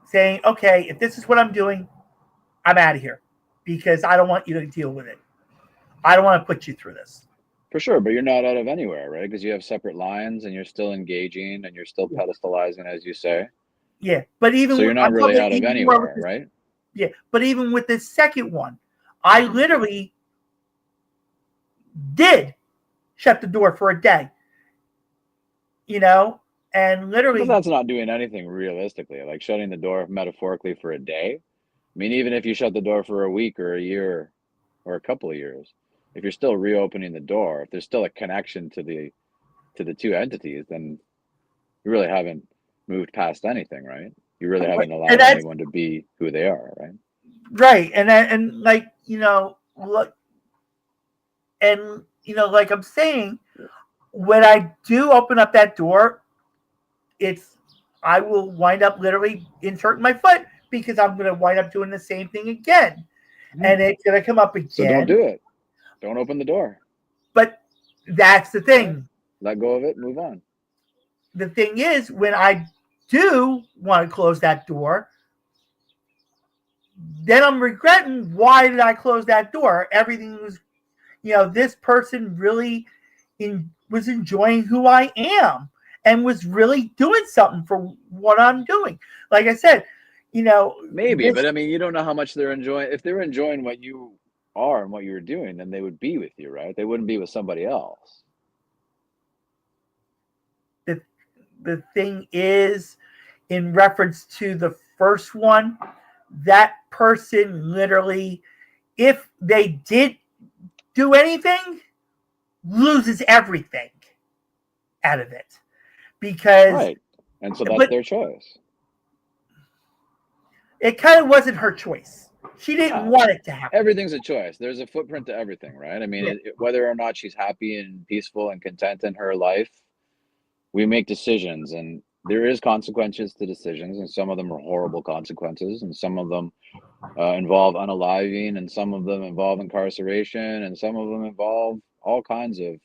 saying, okay, if this is what I'm doing, I'm out of here because I don't want you to deal with it. I don't want to put you through this. For sure, but you're not out of anywhere, right? Because you have separate lines and you're still engaging and you're still pedestalizing, as you say. Yeah, but So you're not I'm really talking out of even more with anywhere, this. right? Yeah, but even with this second one, I literally did shut the door for a day. And But literally, that's not doing anything realistically, like shutting the door metaphorically for a day. I mean, even if you shut the door for a week or a year or a couple of years, if you're still reopening the door, if there's still a connection to the two entities, then you really haven't moved past anything, right? You really haven't and allowed that's anyone to be who they are, right? right. And like look, and like I'm saying, when I do open up that door, I will wind up literally inserting my foot because I'm going to wind up doing the same thing again, and it's going to come up So don't again. do it. Don't open the door. But that's the thing. Right? Let go of it. Move on. The thing is, when I do want to close that door, then I'm regretting why did I close that door? Everything was, this person really was enjoying who I am and was really doing something for what I'm doing. Like I said, Maybe, but I mean, you don't know how much they're enjoying. If they're enjoying what you are and what you're doing, then they would be with you, right? They wouldn't be with somebody else. the thing is, in reference to the first one, that person literally, if they did do anything, loses everything out of it. Because, Right. And so that's but their choice. it kind of wasn't her choice. She didn't Yeah. want it to happen. Everything's a choice. There's a footprint to everything, right? I mean, whether or not she's happy and peaceful and content in her life, we make decisions, and there is consequences to decisions, and some of them are horrible consequences, and some of them involve unaliving, and some of them involve incarceration, and some of them involve all kinds of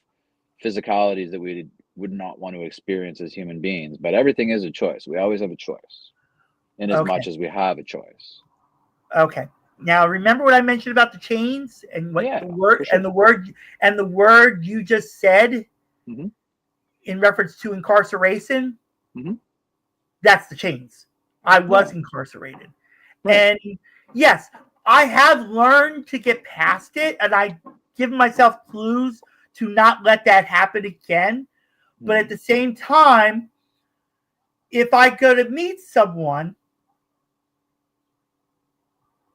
physicalities that we would not want to experience as human beings. But everything is a choice. We always have a choice, in as much as we have a choice. Okay. Now remember what I mentioned about the chains and what Yeah, the word for sure. and the word you just said in reference to incarceration. That's the chains. I was incarcerated. Right. And yes, I have learned to get past it, and I give myself clues to not let that happen again. But at the same time, if I go to meet someone,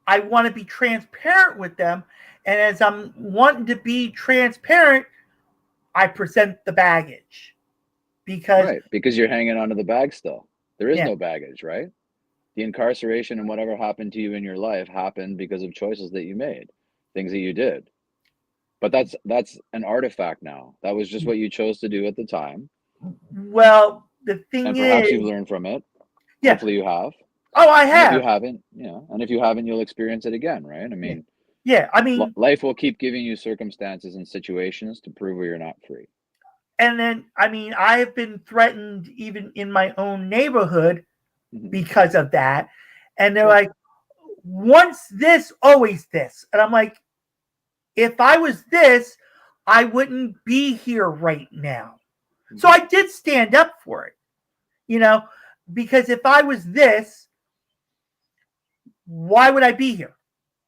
I want to be transparent with them. And as I'm wanting to be transparent, I present the baggage. Because you're hanging onto the bag still. There is no baggage, right? The incarceration and whatever happened to you in your life happened because of choices that you made, things that you did. But that's an artifact now. That was just what you chose to do at the time. Well, the thing and is, perhaps you've learned from it. Yeah. Hopefully you have. Oh, I have. And if you haven't, and if you haven't, you'll experience it again, right? I mean, life will keep giving you circumstances and situations to prove where you're not free. And then, I have been threatened even in my own neighborhood because of that. And they're like, once this, always this. And I'm like, if I was this, I wouldn't be here right now. So I did stand up for it, because if I was this, why would I be here?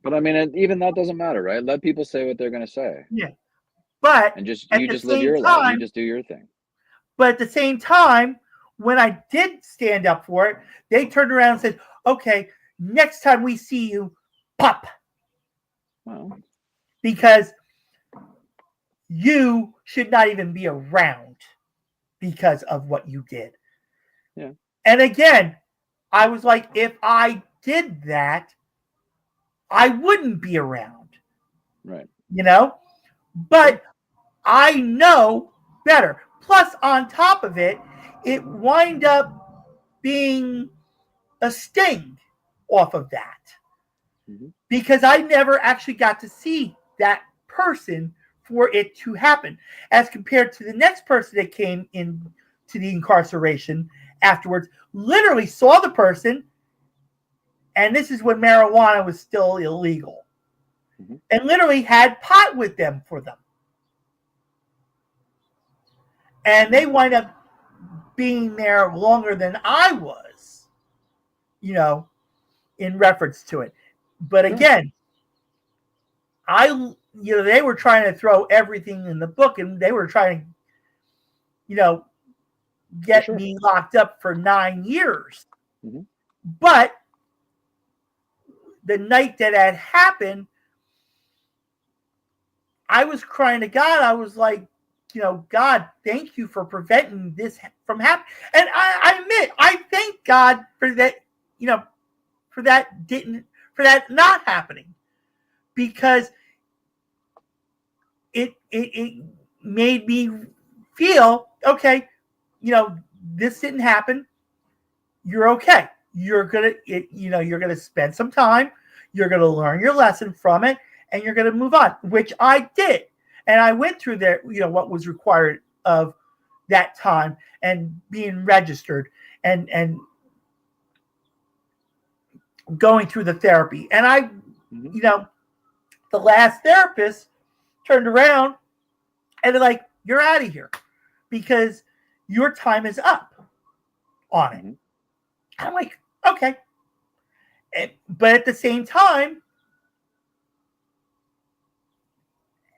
But I mean, even that doesn't matter, right? Let people say what they're going to say. Yeah. But and you just live your life. You just do your thing. But at the same time, when I did stand up for it, they turned around and said, okay, next time we see you, pop. Well, because you should not even be around because of what you did. Yeah. And again, I was like, if I did that, I wouldn't be around. Right. But I know better. Plus, on top of it, it wind up being a sting off of that. Mm-hmm. Because I never actually got to see that person for it to happen, as compared to the next person that came in to the incarceration afterwards, literally saw the person, and this is when marijuana was still illegal, Mm-hmm. and literally had pot with them for them. And they wind up being there longer than I was, in reference to it. But again, they were trying to throw everything in the book, and they were trying to, get me locked up for 9 years. Mm-hmm. But the night that had happened, I was crying to God. I was like, God, thank you for preventing this from happening. And I admit, I thank God for that, for that not happening, because it made me feel, okay, this didn't happen. You're okay. You're gonna spend some time. You're gonna learn your lesson from it, and you're gonna move on, which I did. And I went through there, what was required of that time, and being registered, and going through the therapy. And I, the last therapist turned around and they're like, "You're out of here because your time is up on it." I'm like, okay. But at the same time,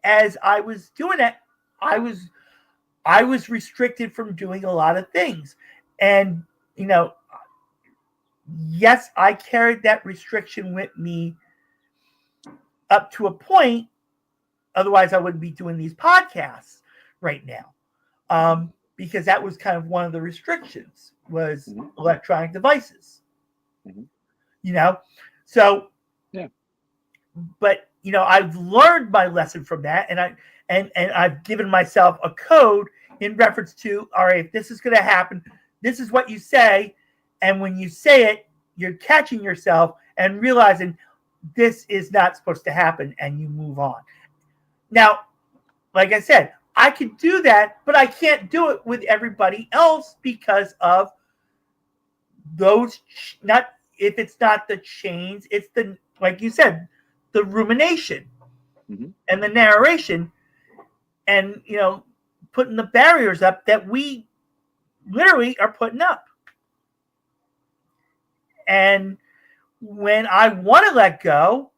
as I was doing it, I was restricted from doing a lot of things. And, yes, I carried that restriction with me up to a point. Otherwise, I wouldn't be doing these podcasts right now. Because that was kind of one of the restrictions, was electronic devices. So, yeah. But I've learned my lesson from that, and I've given myself a code in reference to, all right, if this is going to happen, this is what you say, and when you say it, you're catching yourself and realizing this is not supposed to happen, and you move on. Now, like I said, I could do that, but I can't do it with everybody else because of those, not if it's not the chains, it's the, like you said, the rumination and the narration, and putting the barriers up that we literally are putting up. And when I want to let go,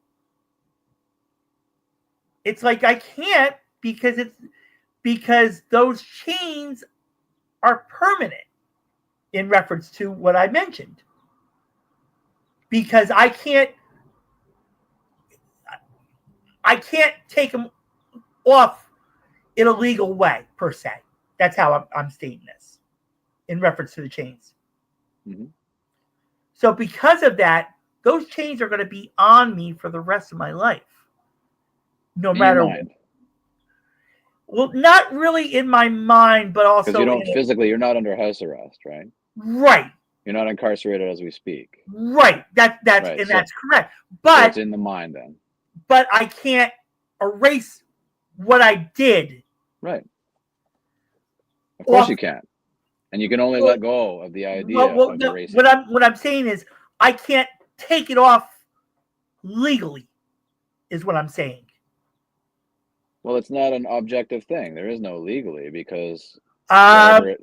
it's like I can't, because those chains are permanent, in reference to what I mentioned. Because I can't take them off in a legal way, per se. That's how I'm stating this, in reference to the chains. So because of that, those chains are going to be on me for the rest of my life. No matter what. Well, not really in my mind, but also because you're not under house arrest, right? Right. You're not incarcerated as we speak. Right. That's correct. But so it's in the mind then. But I can't erase what I did. Right. Of course you can't. And you can only let go of the idea of erasing. What I'm saying is I can't take it off legally, is what I'm saying. Well, it's not an objective thing. There is no legally, because the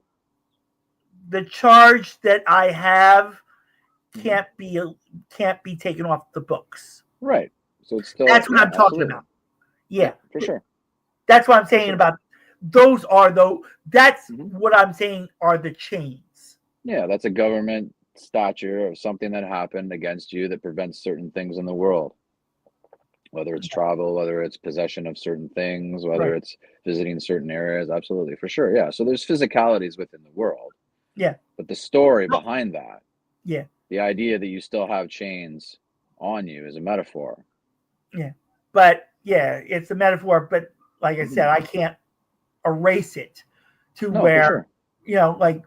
charge that I have can't be taken off the books. Right. So it's still, that's what I'm talking about. Yeah, for sure. That's what I'm saying about those are that's what I'm saying are the chains. Yeah, that's a government stature of something that happened against you that prevents certain things in the world. Whether it's travel, whether it's possession of certain things, whether it's visiting certain areas. Absolutely, for sure. Yeah. So there's physicalities within the world. Yeah. But the story behind that, yeah, the idea that you still have chains on you is a metaphor. Yeah. But yeah, it's a metaphor. But like I said, I can't erase it. to No, for where, sure. like,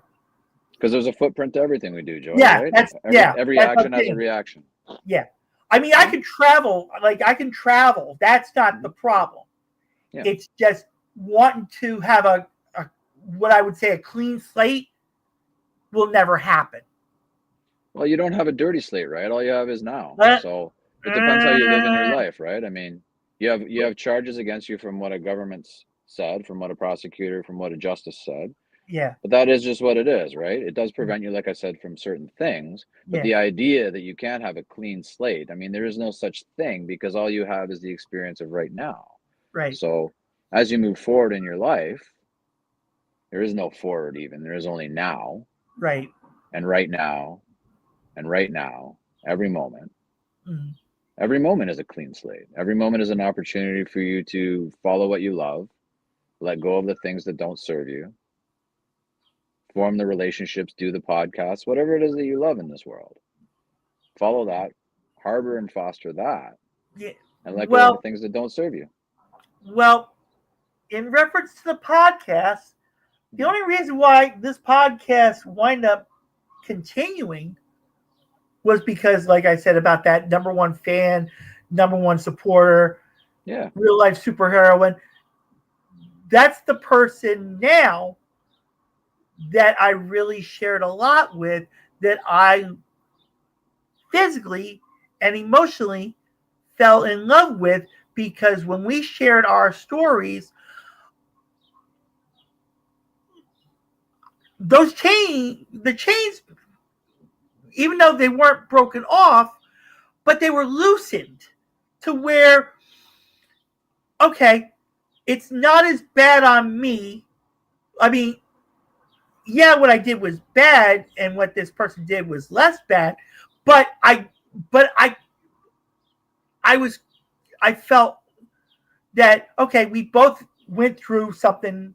Because there's a footprint to everything we do, Joey, yeah, right? that's Every that's what action I'm has a saying. reaction. Yeah. I mean, I Right? can travel. Like, I can travel. That's not the problem. Yeah. It's just wanting to have a what I would say a clean slate will never happen. Well, you don't have a dirty slate, right? All you have is now. But So it depends how you live in your life, right? I mean, you have charges against you from what a government's said, from what a prosecutor, from what a justice said. yeah, But that is just what it is, right? It does prevent you, like I said, from certain things. But yeah, the idea that you can't have a clean slate, I mean, there is no such thing because all you have is the experience of right now. right, So as you move forward in your life, there is no forward even. There is only now right. and right now and right now, every moment. Mm, Every moment is a clean slate. Every moment is an opportunity for you to follow what you love, let go of the things that don't serve you, form the relationships, do the podcasts, whatever it is that you love in this world. Follow that, harbor and foster that, yeah. and let go of the Well, things that don't serve you. well, in reference to the podcast, the only reason why this podcast wind up continuing was because, like I said, about that number one fan, number one supporter, Yeah. real life superheroine. That's the person now that I really shared a lot with, that I physically and emotionally fell in love with, because when we shared our stories, the chains, even though they weren't broken off, but they were loosened to where, okay, it's not as bad on me. I mean, yeah, what I did was bad, and what this person did was less bad, but I was, I felt that, okay, we both went through something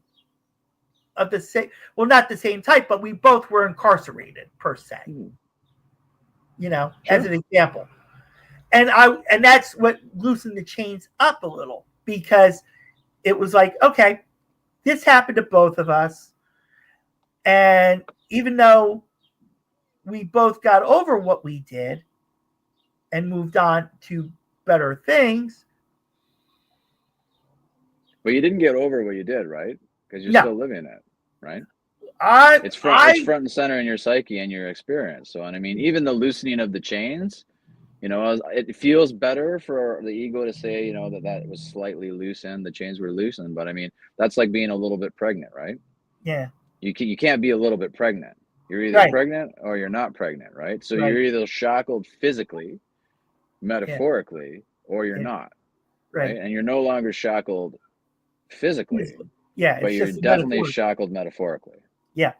of the same, well, not the same type, but we both were incarcerated per se, as Sure. an example. And that's what loosened the chains up a little, because it was like, okay, this happened to both of us. And even though we both got over what we did and moved on to better things. But you didn't get over what you did, right? Because you're No, still living it, right? I, It's I, front and center in your psyche and your experience. So, and I mean, even the loosening of the chains, it feels better for the ego to say, that was slightly loosened, the chains were loosened. But I mean, that's like being a little bit pregnant, right? yeah, You can't be a little bit pregnant. You're either right, pregnant or you're not pregnant, right? So right, you're either shackled physically, yeah, metaphorically, or you're yeah, not, right? right. And you're no longer shackled physically, Yeah, but it's you're just a definitely metaphor. shackled metaphorically, Yeah,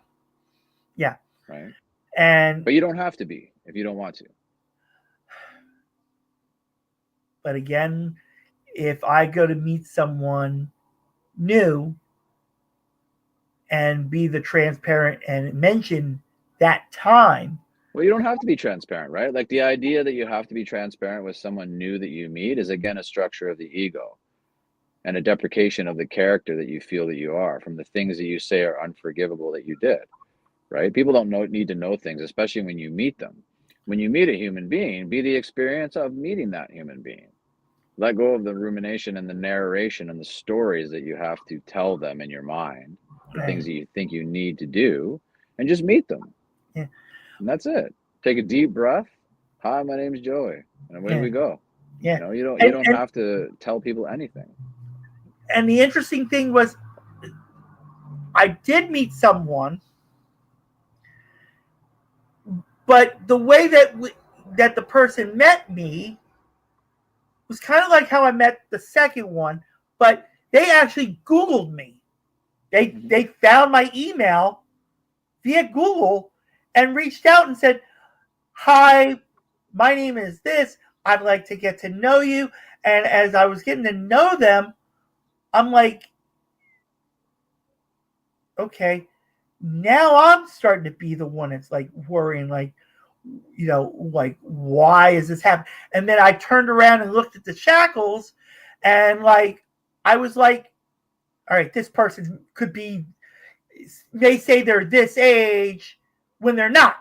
yeah. right? And, But you don't have to be if you don't want to. but again, if I go to meet someone new and be the transparent and mention that time, Well, you don't have to be transparent, right? Like the idea that you have to be transparent with someone new that you meet is again a structure of the ego and a deprecation of the character that you feel that you are from the things that you say are unforgivable that you did, right? People don't need to know things, especially when you meet them. When you meet a human being, be the experience of meeting that human being. Let go of the rumination and the narration and the stories that you have to tell them in your mind, the right? things that you think you need to do, and just meet them. Yeah, And that's it. Take a deep breath. Hi, my name's Joey. And away yeah, we go. yeah. You And don't and have to tell people anything. and the interesting thing was, I did meet someone, but the way that the person met me was kind of like how I met the second one, but they actually Googled me. Mm-hmm. They found my email via Google and reached out and said, "Hi, my name is this. I'd like to get to know you." And as I was getting to know them, I'm like, okay, now I'm starting to be the one that's like worrying, like, like, why is this happening? And then I turned around and looked at the shackles, and like, I was like, all right, this person could be, they say they're this age when they're not.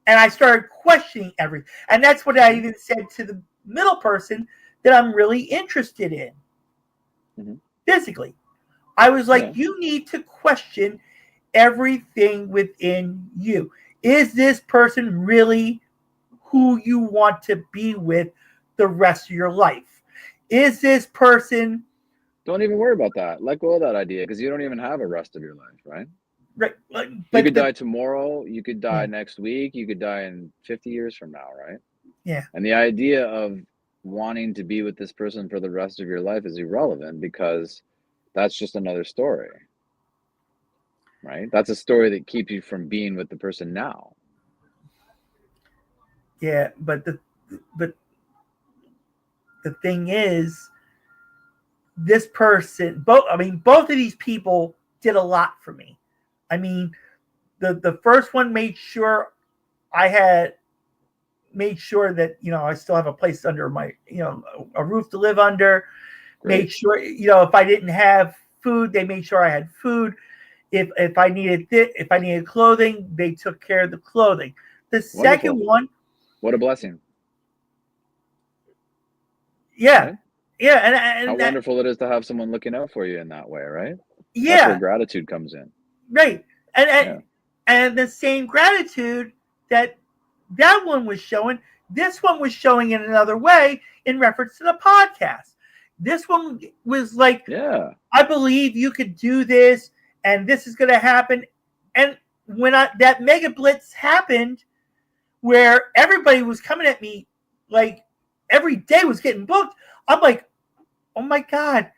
And I started questioning everything. And that's what I even said to the middle person that I'm really interested in physically. I was like, you need to question everything within you. Is this person really who you want to be with the rest of your life? Is this person... Don't even worry about that. Let go of that idea, because you don't even have a rest of your life, right? Right. You could die tomorrow. You could die next week. You could die in 50 years from now, right? Yeah. And the idea of wanting to be with this person for the rest of your life is irrelevant, because that's just another story, right? That's a story that keeps you from being with the person now. Yeah, but the thing is, this person, both of these people did a lot for me. I mean, the first one made sure that, I still have a place under my, a roof to live under. Great. Made sure, if I didn't have food, they made sure I had food. If I needed clothing, they took care of the clothing. The second one, what a blessing. Yeah. Right? Yeah. And how wonderful it is to have someone looking out for you in that way, right? Yeah. That's where gratitude comes in. Right. And the same gratitude that one was showing, this one was showing in another way in reference to the podcast. This one was like, I believe you could do this, and this is going to happen. And when that mega blitz happened, where everybody was coming at me, like every day was getting booked, I'm like, oh my God,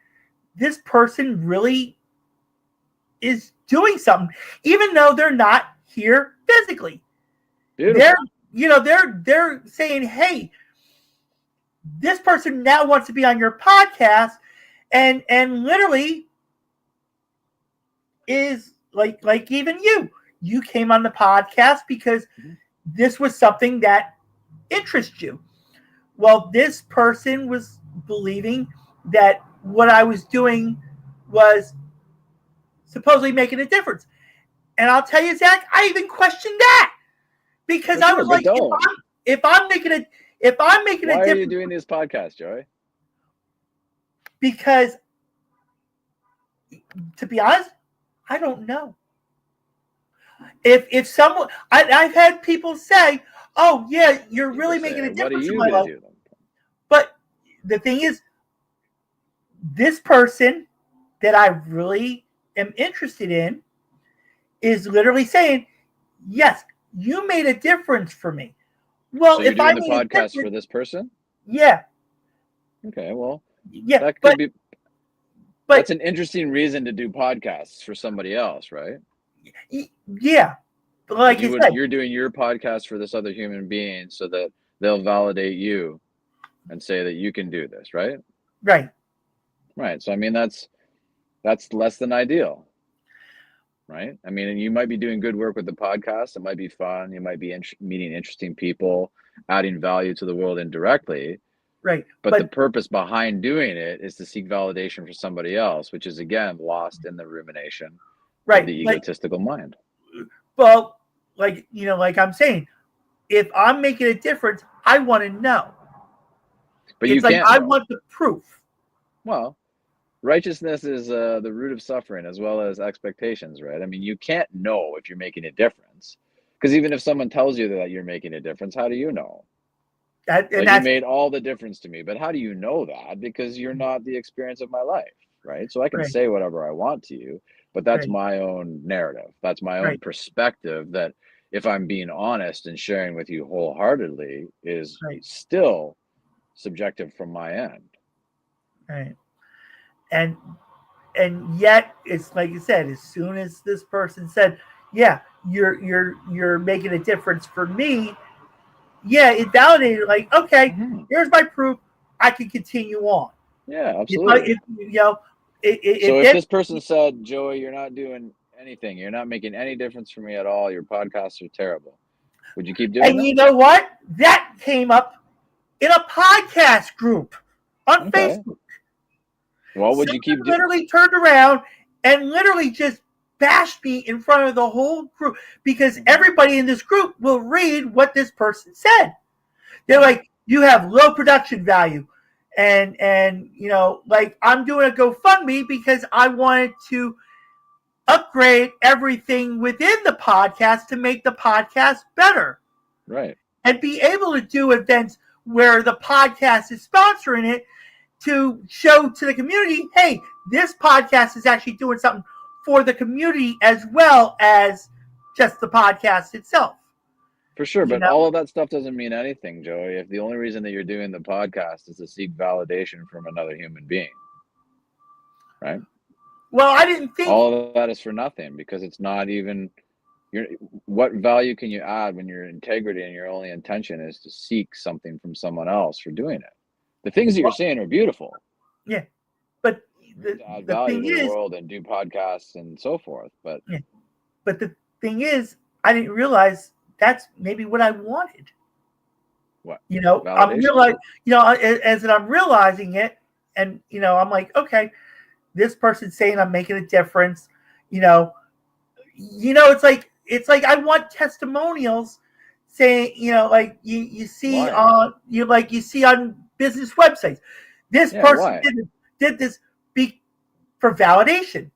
this person really is doing something, even though they're not here physically. Beautiful. They're saying, hey, this person now wants to be on your podcast, and literally is like even you came on the podcast because this was something that interests you. Well, this person was believing that what I was doing was supposedly making a difference. And I'll tell you, Zach, I even questioned that, because I was like, if I'm making a difference. Why are you doing this podcast, Joey? Because, to be honest, I don't know. If someone, I've had people say, oh yeah, you're really making a difference in my life. But the thing is, this person that I really am interested in is literally saying, yes, you made a difference for me. Well, so you're doing the podcast for this person? Yeah. Okay, well, yeah, that could be. But that's an interesting reason to do podcasts for somebody else, right? Yeah. Like you're doing your podcast for this other human being so that they'll validate you and say that you can do this, right? Right. Right. So I mean, that's less than ideal, right? I mean, and you might be doing good work with the podcast. It might be fun. You might be meeting interesting people, adding value to the world indirectly. Right. But the purpose behind doing it is to seek validation for somebody else, which is, again, lost in the rumination of the egotistical mind. Well, like I'm saying, if I'm making a difference, I want to know. But it's I want the proof. Well, righteousness is the root of suffering, as well as expectations, right? I mean, you can't know if you're making a difference, because even if someone tells you that you're making a difference, how do you know? You made all the difference to me, but how do you know that? Because you're not the experience of my life, right? So I can say whatever I want to you, but that's my own narrative. That's my own perspective, that if I'm being honest and sharing with you wholeheartedly is still subjective from my end. Right. And yet it's like you said, as soon as this person said, yeah, you're making a difference for me, yeah, it validated, like, okay, here's my proof, I can continue on. Yeah, absolutely. If this person said, Joey, you're not doing anything, you're not making any difference for me at all, your podcasts are terrible, would you keep doing that? And you know what? That came up in a podcast group on Facebook. Well, would you keep doing? Literally turned around and literally just bashed me in front of the whole group because everybody in this group will read what this person said. They're like, you have low production value. And you know, like I'm doing a GoFundMe because I wanted to upgrade everything within the podcast to make the podcast better. Right. And be able to do events where the podcast is sponsoring it to show to the community, hey, this podcast is actually doing something for the community as well as just the podcast itself. For sure, but all of that stuff doesn't mean anything, Joey, if the only reason that you're doing the podcast is to seek validation from another human being, right? Well, I didn't think all of that is for nothing because it's not even what value can you add when your integrity and your only intention is to seek something from someone else for doing it? The things that you're saying are beautiful. Yeah, but to add value to the world and do podcasts and so forth. But the thing is, I didn't realize that's maybe what I wanted. What? You know, I'm realizing, you know, as I'm realizing it, and you know, I'm like, okay, this person's saying I'm making a difference. You know, it's like I want testimonials saying, you know, like you see on you see on business websites, this person did this for validation,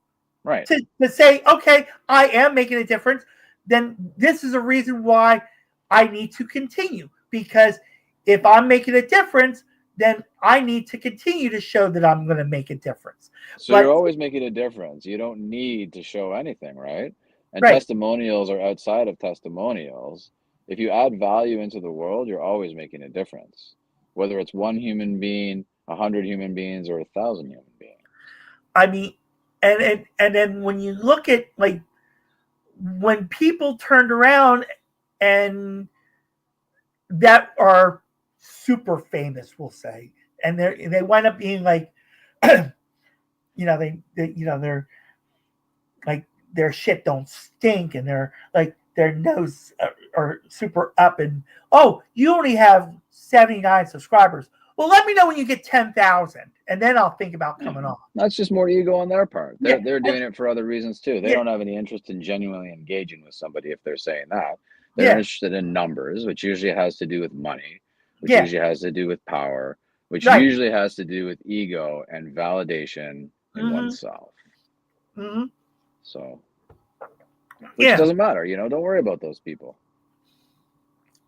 right? To say, okay, I am making a difference. Then this is a reason why I need to continue, because if I'm making a difference, then I need to continue to show that I'm going to make a difference. So you're always making a difference. You don't need to show anything, right? And testimonials are outside of testimonials. If you add value into the world, you're always making a difference, whether it's one human being, 100 human beings, or 1,000 human beings. I mean, and then when you look at like when people turned around and that are super famous, we'll say, and they wind up being like, you know, they're like their shit don't stink, and they're like their nose are super up, and oh, you only have 79 subscribers. Well, let me know when you get 10,000, and then I'll think about coming on. That's just more ego on their part. They're doing it for other reasons too. They don't have any interest in genuinely engaging with somebody if they're saying that. They're interested in numbers, which usually has to do with money, which usually has to do with power, which usually has to do with ego and validation in oneself. So, which doesn't matter, you know, don't worry about those people.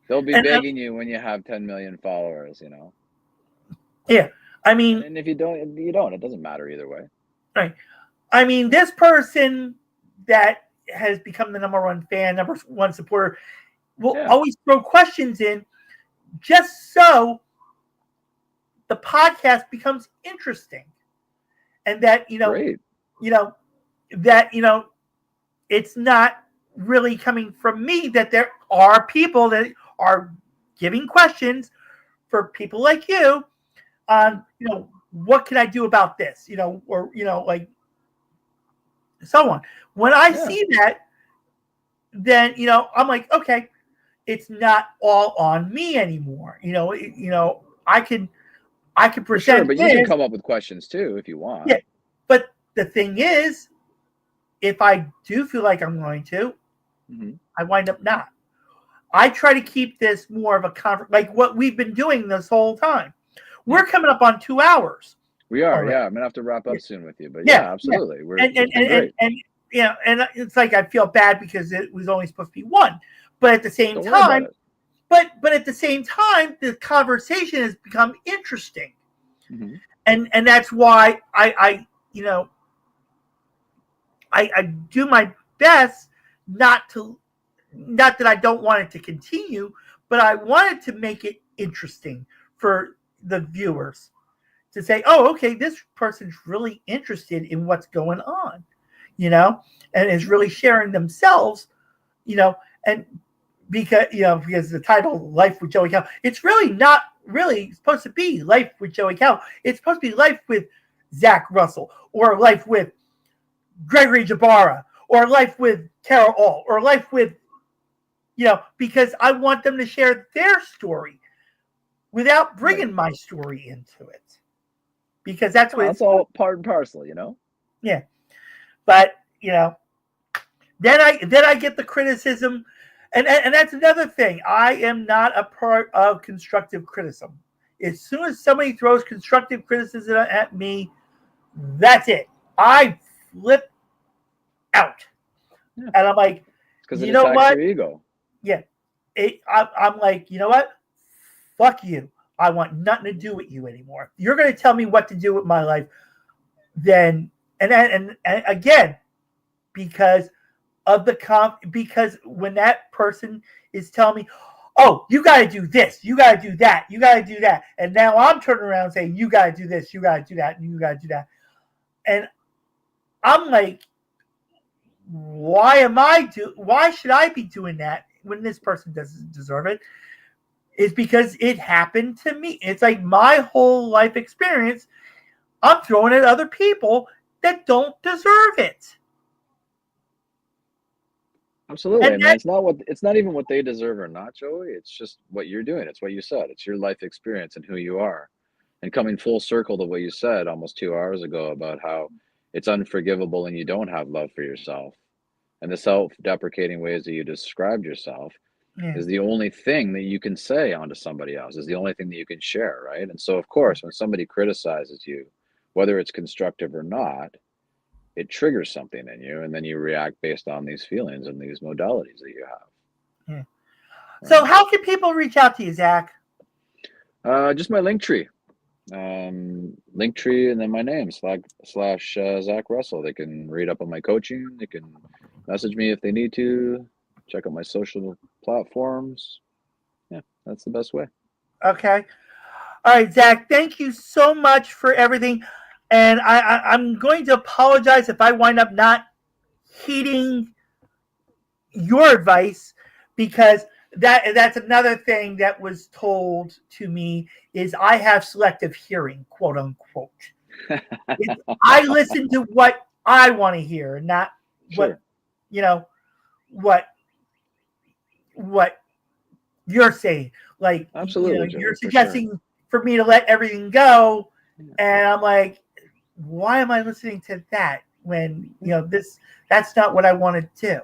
They'll be begging you when you have 10 million followers, you know. Yeah, I mean, and if you don't, you don't. It doesn't matter either way. Right. I mean, this person that has become the number one fan, number one supporter, will always throw questions in just so the podcast becomes interesting, and that it's not really coming from me. That there are people that are giving questions for people like you on, you know, what can I do about this, you know, or, you know, like so on. When I see that, then, you know, I'm like, okay, it's not all on me anymore. You know, I can present. Sure, but you can come up with questions too if you want. Yeah, but the thing is, if I do feel like I'm going to, I wind up not. I try to keep this more of a like what we've been doing this whole time. We're coming up on 2 hours. We are, I'm gonna have to wrap up soon with you, but absolutely. We're and you know, and it's like I feel bad because it was only supposed to be one, but at the same time, but at the same time, the conversation has become interesting, and that's why I do my best not that I don't want it to continue, but I wanted to make it interesting for the viewers to say, oh, okay, this person's really interested in what's going on, you know, and is really sharing themselves, you know, and because the title Life with Joey Calvo, it's really not really supposed to be Life with Joey Calvo. It's supposed to be Life with Zac Russell, or Life with Gregory Jabara, or Life with Tara All, or Life with, you know, because I want them to share their story without bringing my story into it, because that's what it's all part and parcel, you know. Yeah, but you know, Then I get the criticism, and that's another thing. I am not a part of constructive criticism. As soon as somebody throws constructive criticism at me, that's it. I flip out, Yeah. and I'm like, Because it you know attacks what? your ego. Yeah, I'm like, you know what? Fuck you. I want nothing to do with you anymore. You're going to tell me what to do with my life, then, and again, because of because when that person is telling me, oh, you got to do this, you got to do that, you got to do that, and now I'm turning around saying, you got to do this, you got to do that, and you got to do that, and I'm like, why should I be doing that when this person doesn't deserve it? It's because it happened to me. It's like my whole life experience, I'm throwing at other people that don't deserve it. Absolutely. And I mean, it's not even what they deserve or not, Joey. It's just what you're doing. It's what you said. It's your life experience and who you are. And coming full circle to what you said almost 2 hours ago about how it's unforgivable and you don't have love for yourself. And the self-deprecating ways that you described yourself yeah. is the only thing that you can say onto somebody else, is the only thing that you can share, right? And so, of course, when somebody criticizes you, whether it's constructive or not, it triggers something in you, and then you react based on these feelings and these modalities that you have. Yeah. So, Right? how can people reach out to you, Zach? Just my link tree, and then my name slash Zac Russell. They can read up on my coaching. They can message me if they need to. Check out my social platforms. Yeah, that's the best way. Okay. All right, Zach, thank you so much for everything. And I'm going to apologize if I wind up not heeding your advice, because that's another thing that was told to me is I have selective hearing, quote unquote. I listen to what I want to hear, not Sure. what you know what what you're saying. Like, Absolutely, you're Joey, for sure. suggesting for me to let everything go, Yeah. and I'm like, why am I listening to that when that's not what I want to do,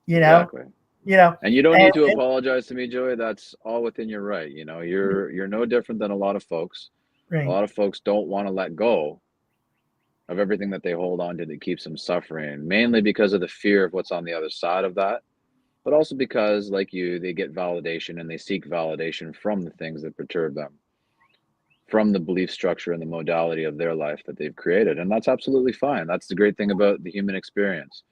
Exactly. you know, And you don't and, need to and apologize to me, Joey. That's all within your right. You're no different than a lot of folks. A right, lot of folks don't want to let go of everything that they hold on to that keeps them suffering, mainly because of the fear of what's on the other side of that, but also because, like you, they get validation and they seek validation from the things that perturb them, from the belief structure and the modality of their life that they've created. And that's absolutely fine. That's the great thing about the human experience.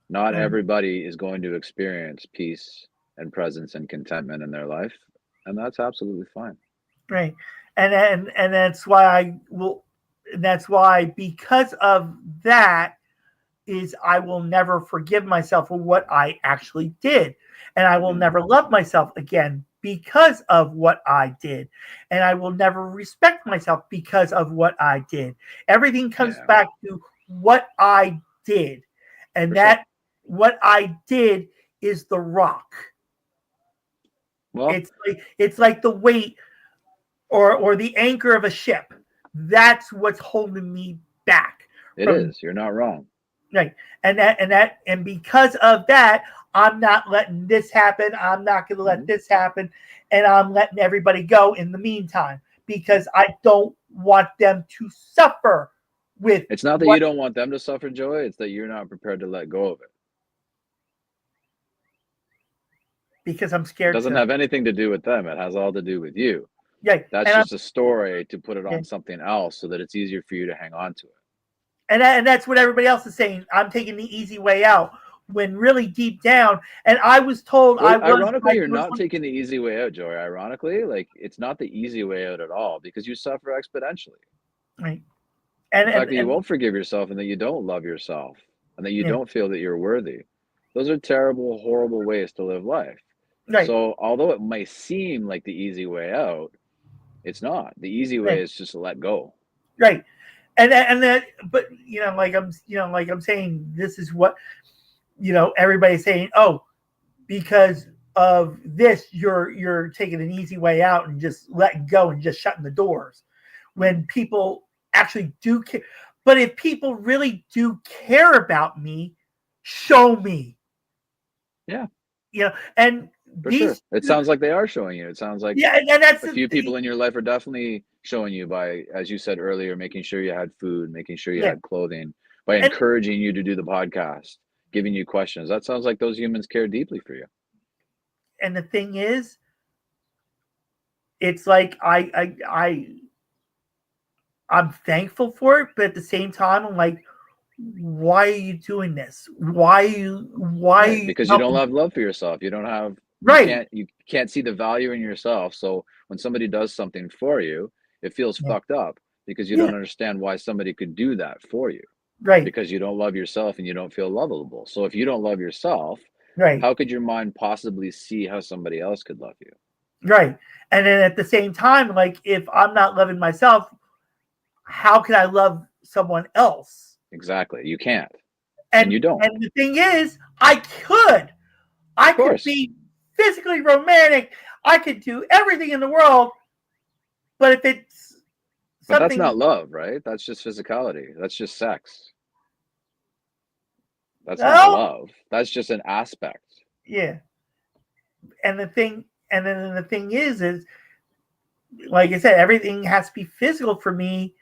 Not right, everybody is going to experience peace and presence and contentment in their life. And that's absolutely fine. right. And that's why that's why, because of that, is I will never forgive myself for what I actually did. And I will Mm-hmm. never love myself again because of what I did. And I will never respect myself because of what I did. Everything comes Yeah, back to what I did. And for sure. that what I did is the rock. Well, It's like the weight or the anchor of a ship. That's what's holding me back it from. is. You're not wrong. Right. And because of that, I'm not letting this happen. I'm not going to let Mm-hmm. this happen. And I'm letting everybody go in the meantime, because I don't want them to suffer with It's not that you what, don't want them to suffer, Joy. It's that you're not prepared to let go of it. because I'm It scared doesn't to. have anything to do with them. It has all to do with you. Yeah. That's And I'm, just a story to put it yeah. on something else so that it's easier for you to hang on to it. And that's what everybody else is saying. I'm taking the easy way out, when really deep down, and I was told Well, I was ironically, like, you're not taking the easy way out, Joy. Ironically, like it's not the easy way out at all because you suffer exponentially. right. The fact that you And won't forgive yourself and that you don't love yourself and that you yeah. don't feel that you're worthy, those are terrible, horrible ways to live life. Right. So, although it might seem like the easy way out, it's not. The easy way Right. is just to let go. Right. And that, but like I'm saying, this is what everybody's saying. Oh, because of this, you're taking an easy way out and just letting go and just shutting the doors, when people actually do care. But if people really do care about me, show me. Yeah, and for sure. these, It sounds like they are showing you. It sounds like yeah, and that's a few people in your life are definitely showing you by, as you said earlier, making sure you had food, making sure you yeah, had clothing, by and encouraging you to do the podcast, giving you questions. That sounds like those humans care deeply for you. the thing is, it's like I'm thankful for it, but at the same time, I'm like, why are you doing this? Why are Right, you because you don't helping? have love for yourself. You don't have Right. you can't see the value in yourself. So when somebody does something for you, it feels Yeah. fucked up because you Yeah. don't understand why somebody could do that for you, Right. because you don't love yourself and you don't feel lovable. So if you don't love yourself, Right. how could your mind possibly see how somebody else could love you? Right. And then at the same time, like if I'm not loving myself, how can I love someone else? Exactly. You can't. And And you don't. the thing is, I Of could course. be physically romantic. I could do everything in the world, but if it's But that's something, not love, right? That's just physicality. That's just sex. That's not oh love. That's just an aspect. yeah. And then the thing is like I said, everything has to be physical for me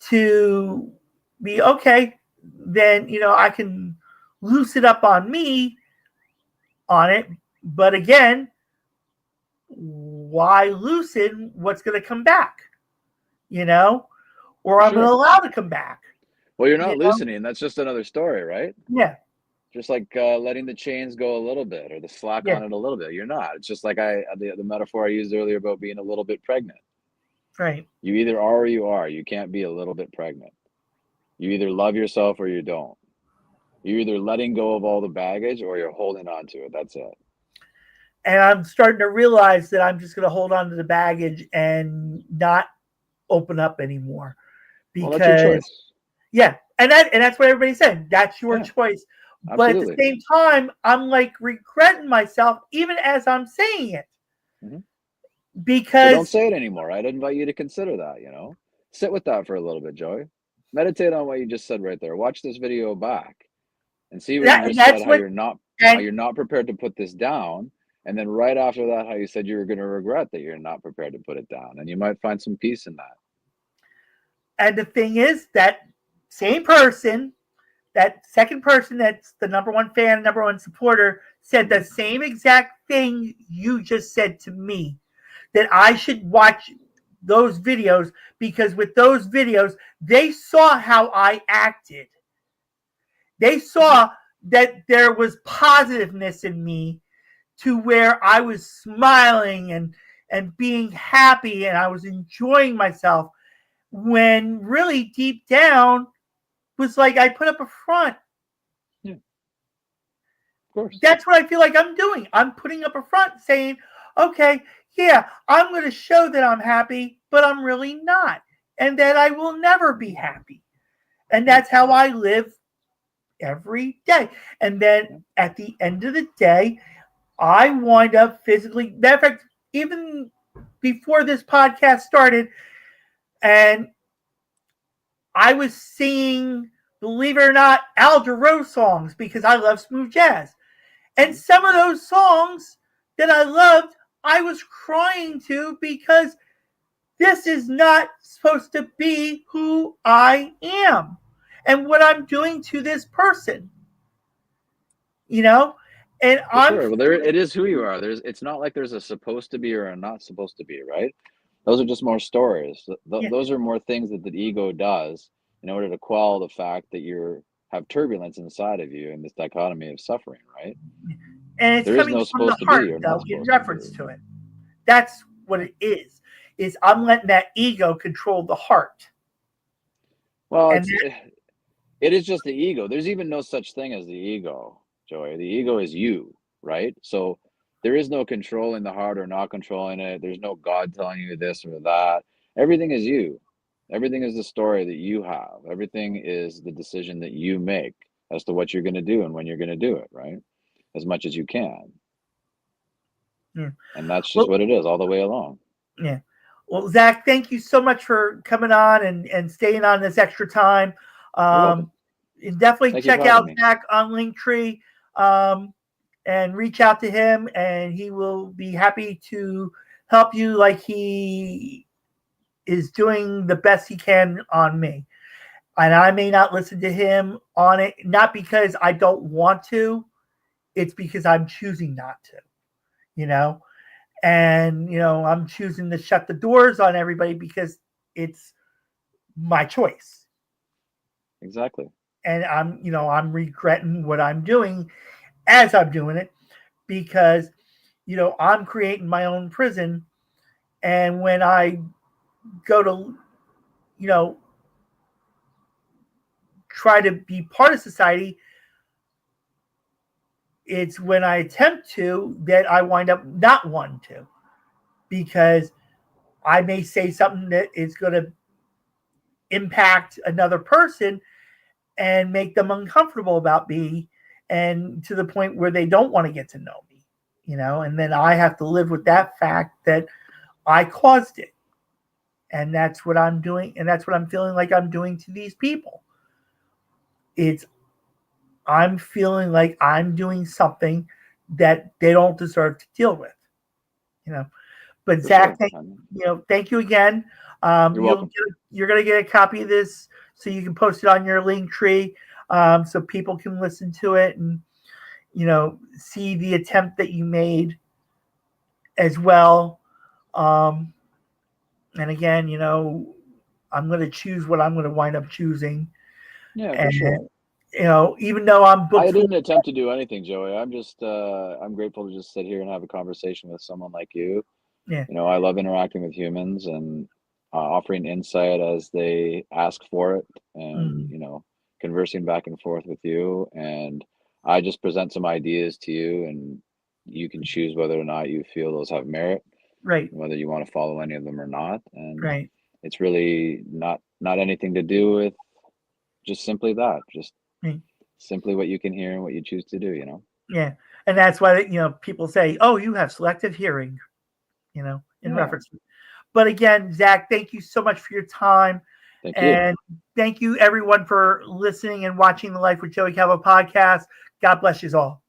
to be okay. Then I can loosen up on me on it. But again, why loosen what's going to come back? You know, or For I'm going to sure. allow to come back. Well, you're You not know, loosening. That's just another story, right? yeah, Just like letting the chains go a little bit or the slack yeah, on it a little bit. You're not. It's just like the metaphor I used earlier about being a little bit pregnant. right, You either are or you are. You can't be a little bit pregnant. You either love yourself or you don't. You're either letting go of all the baggage or you're holding on to it. That's it. and I'm starting to realize that I'm just going to hold on to the baggage and not open up anymore Well, that's your because choice. yeah, and that's what everybody's saying. That's your Yeah, choice. But at the absolutely. same time, I'm like regretting myself even as I'm saying it Hmm. So don't because say it anymore. I'd invite you to consider that. Sit with that for a little bit, Joey. Meditate on what you just said right there. Watch this video back and see what you just said, that's how what you're and not prepared to put this down. And then right after that, how you said you were going to regret that you're not prepared to put it down. And you might find some peace in that. the thing is that same person, that second person that's the number one fan, number one supporter, said the Hmm. same exact thing you just said to me. That I should watch those videos because with those videos, they saw how I acted. They Hmm. saw that there was positiveness in me to where I was smiling and being happy and I was enjoying myself when really deep down was like I put up a front. Yeah, of course. That's what I feel like I'm doing. I'm putting up a front saying, okay, yeah, I'm going to show that I'm happy, but I'm really not. And that I will never be happy. And Yeah, that's how I live every day. And then yeah. at the end of the day, I wind up physically. Matter of fact, even before this podcast started, and I was singing, believe it or not, Al Jarreau songs because I love smooth jazz. And Mhm. some of those songs that I loved, I was crying to because this is not supposed to be who I am and what I'm doing to this person, you know? And For I'm sure. Well, there it is who you are. It's not like there's a supposed to be or a not supposed to be, right? Those are just more stories. yeah, Those are more things that the ego does in order to quell the fact that you have turbulence inside of you in this dichotomy of suffering, right? and it's There is coming no from the supposed to heart be or not though in supposed to be. reference to it. That's what it is I'm letting that ego control the heart. Well, And it is just the ego. There's even no such thing as the ego, Joey. The ego is you, right? So there is no controlling the heart or not controlling it. There's no God telling you this or that. Everything is you. Everything is the story that you have. Everything is the decision that you make as to what you're going to do and when you're going to do it, right? As much as you can. yeah. And that's just Well, what it is all the way along. yeah. Well, Zach, thank you so much for coming on and staying on this extra time. You're welcome. And definitely Thank you for check having out me. Zach on Linktree. Um, and reach out to him, and he will be happy to help you like he is doing the best he can on me. And I may not listen to him on it, not because I don't want to, it's because I'm choosing not to, you know? And, you know, I'm choosing to shut the doors on everybody because it's my choice. Exactly. And I'm regretting what I'm doing as I'm doing it because, I'm creating my own prison. And when I go to, you know, try to be part of society, it's when I attempt to that I wind up not wanting to, because I may say something that is going to impact another person and make them uncomfortable about me, and to the point where they don't want to get to know me, and then I have to live with that fact that I caused it. And that's what I'm doing, and that's what I'm feeling like I'm doing to these people. I'm feeling like I'm doing something that they don't deserve to deal with, But For Zach, sure. thank you again. You're welcome. You're going to get a copy of this so you can post it on your link tree, so people can listen to it and see the attempt that you made as well. And again, I'm going to choose what I'm going to wind up choosing. Yeah, for And sure. even though I'm booked I didn't attempt to do anything, Joey. I'm just I'm grateful to just sit here and have a conversation with someone like you. yeah, I love interacting with humans and offering insight as they ask for it, and mm, conversing back and forth with you. And I just present some ideas to you, and you can choose whether or not you feel those have merit, right, whether you want to follow any of them or not. And right, it's really not anything to do with just simply that, just right. simply what you can hear and what you choose to do. Yeah, and that's why people say, "Oh, you have selective hearing," in Yeah. reference. But again, Zach, thank you so much for your time, Thank you. and thank you everyone for listening and watching the Life with Joey Calvo podcast. God bless you all.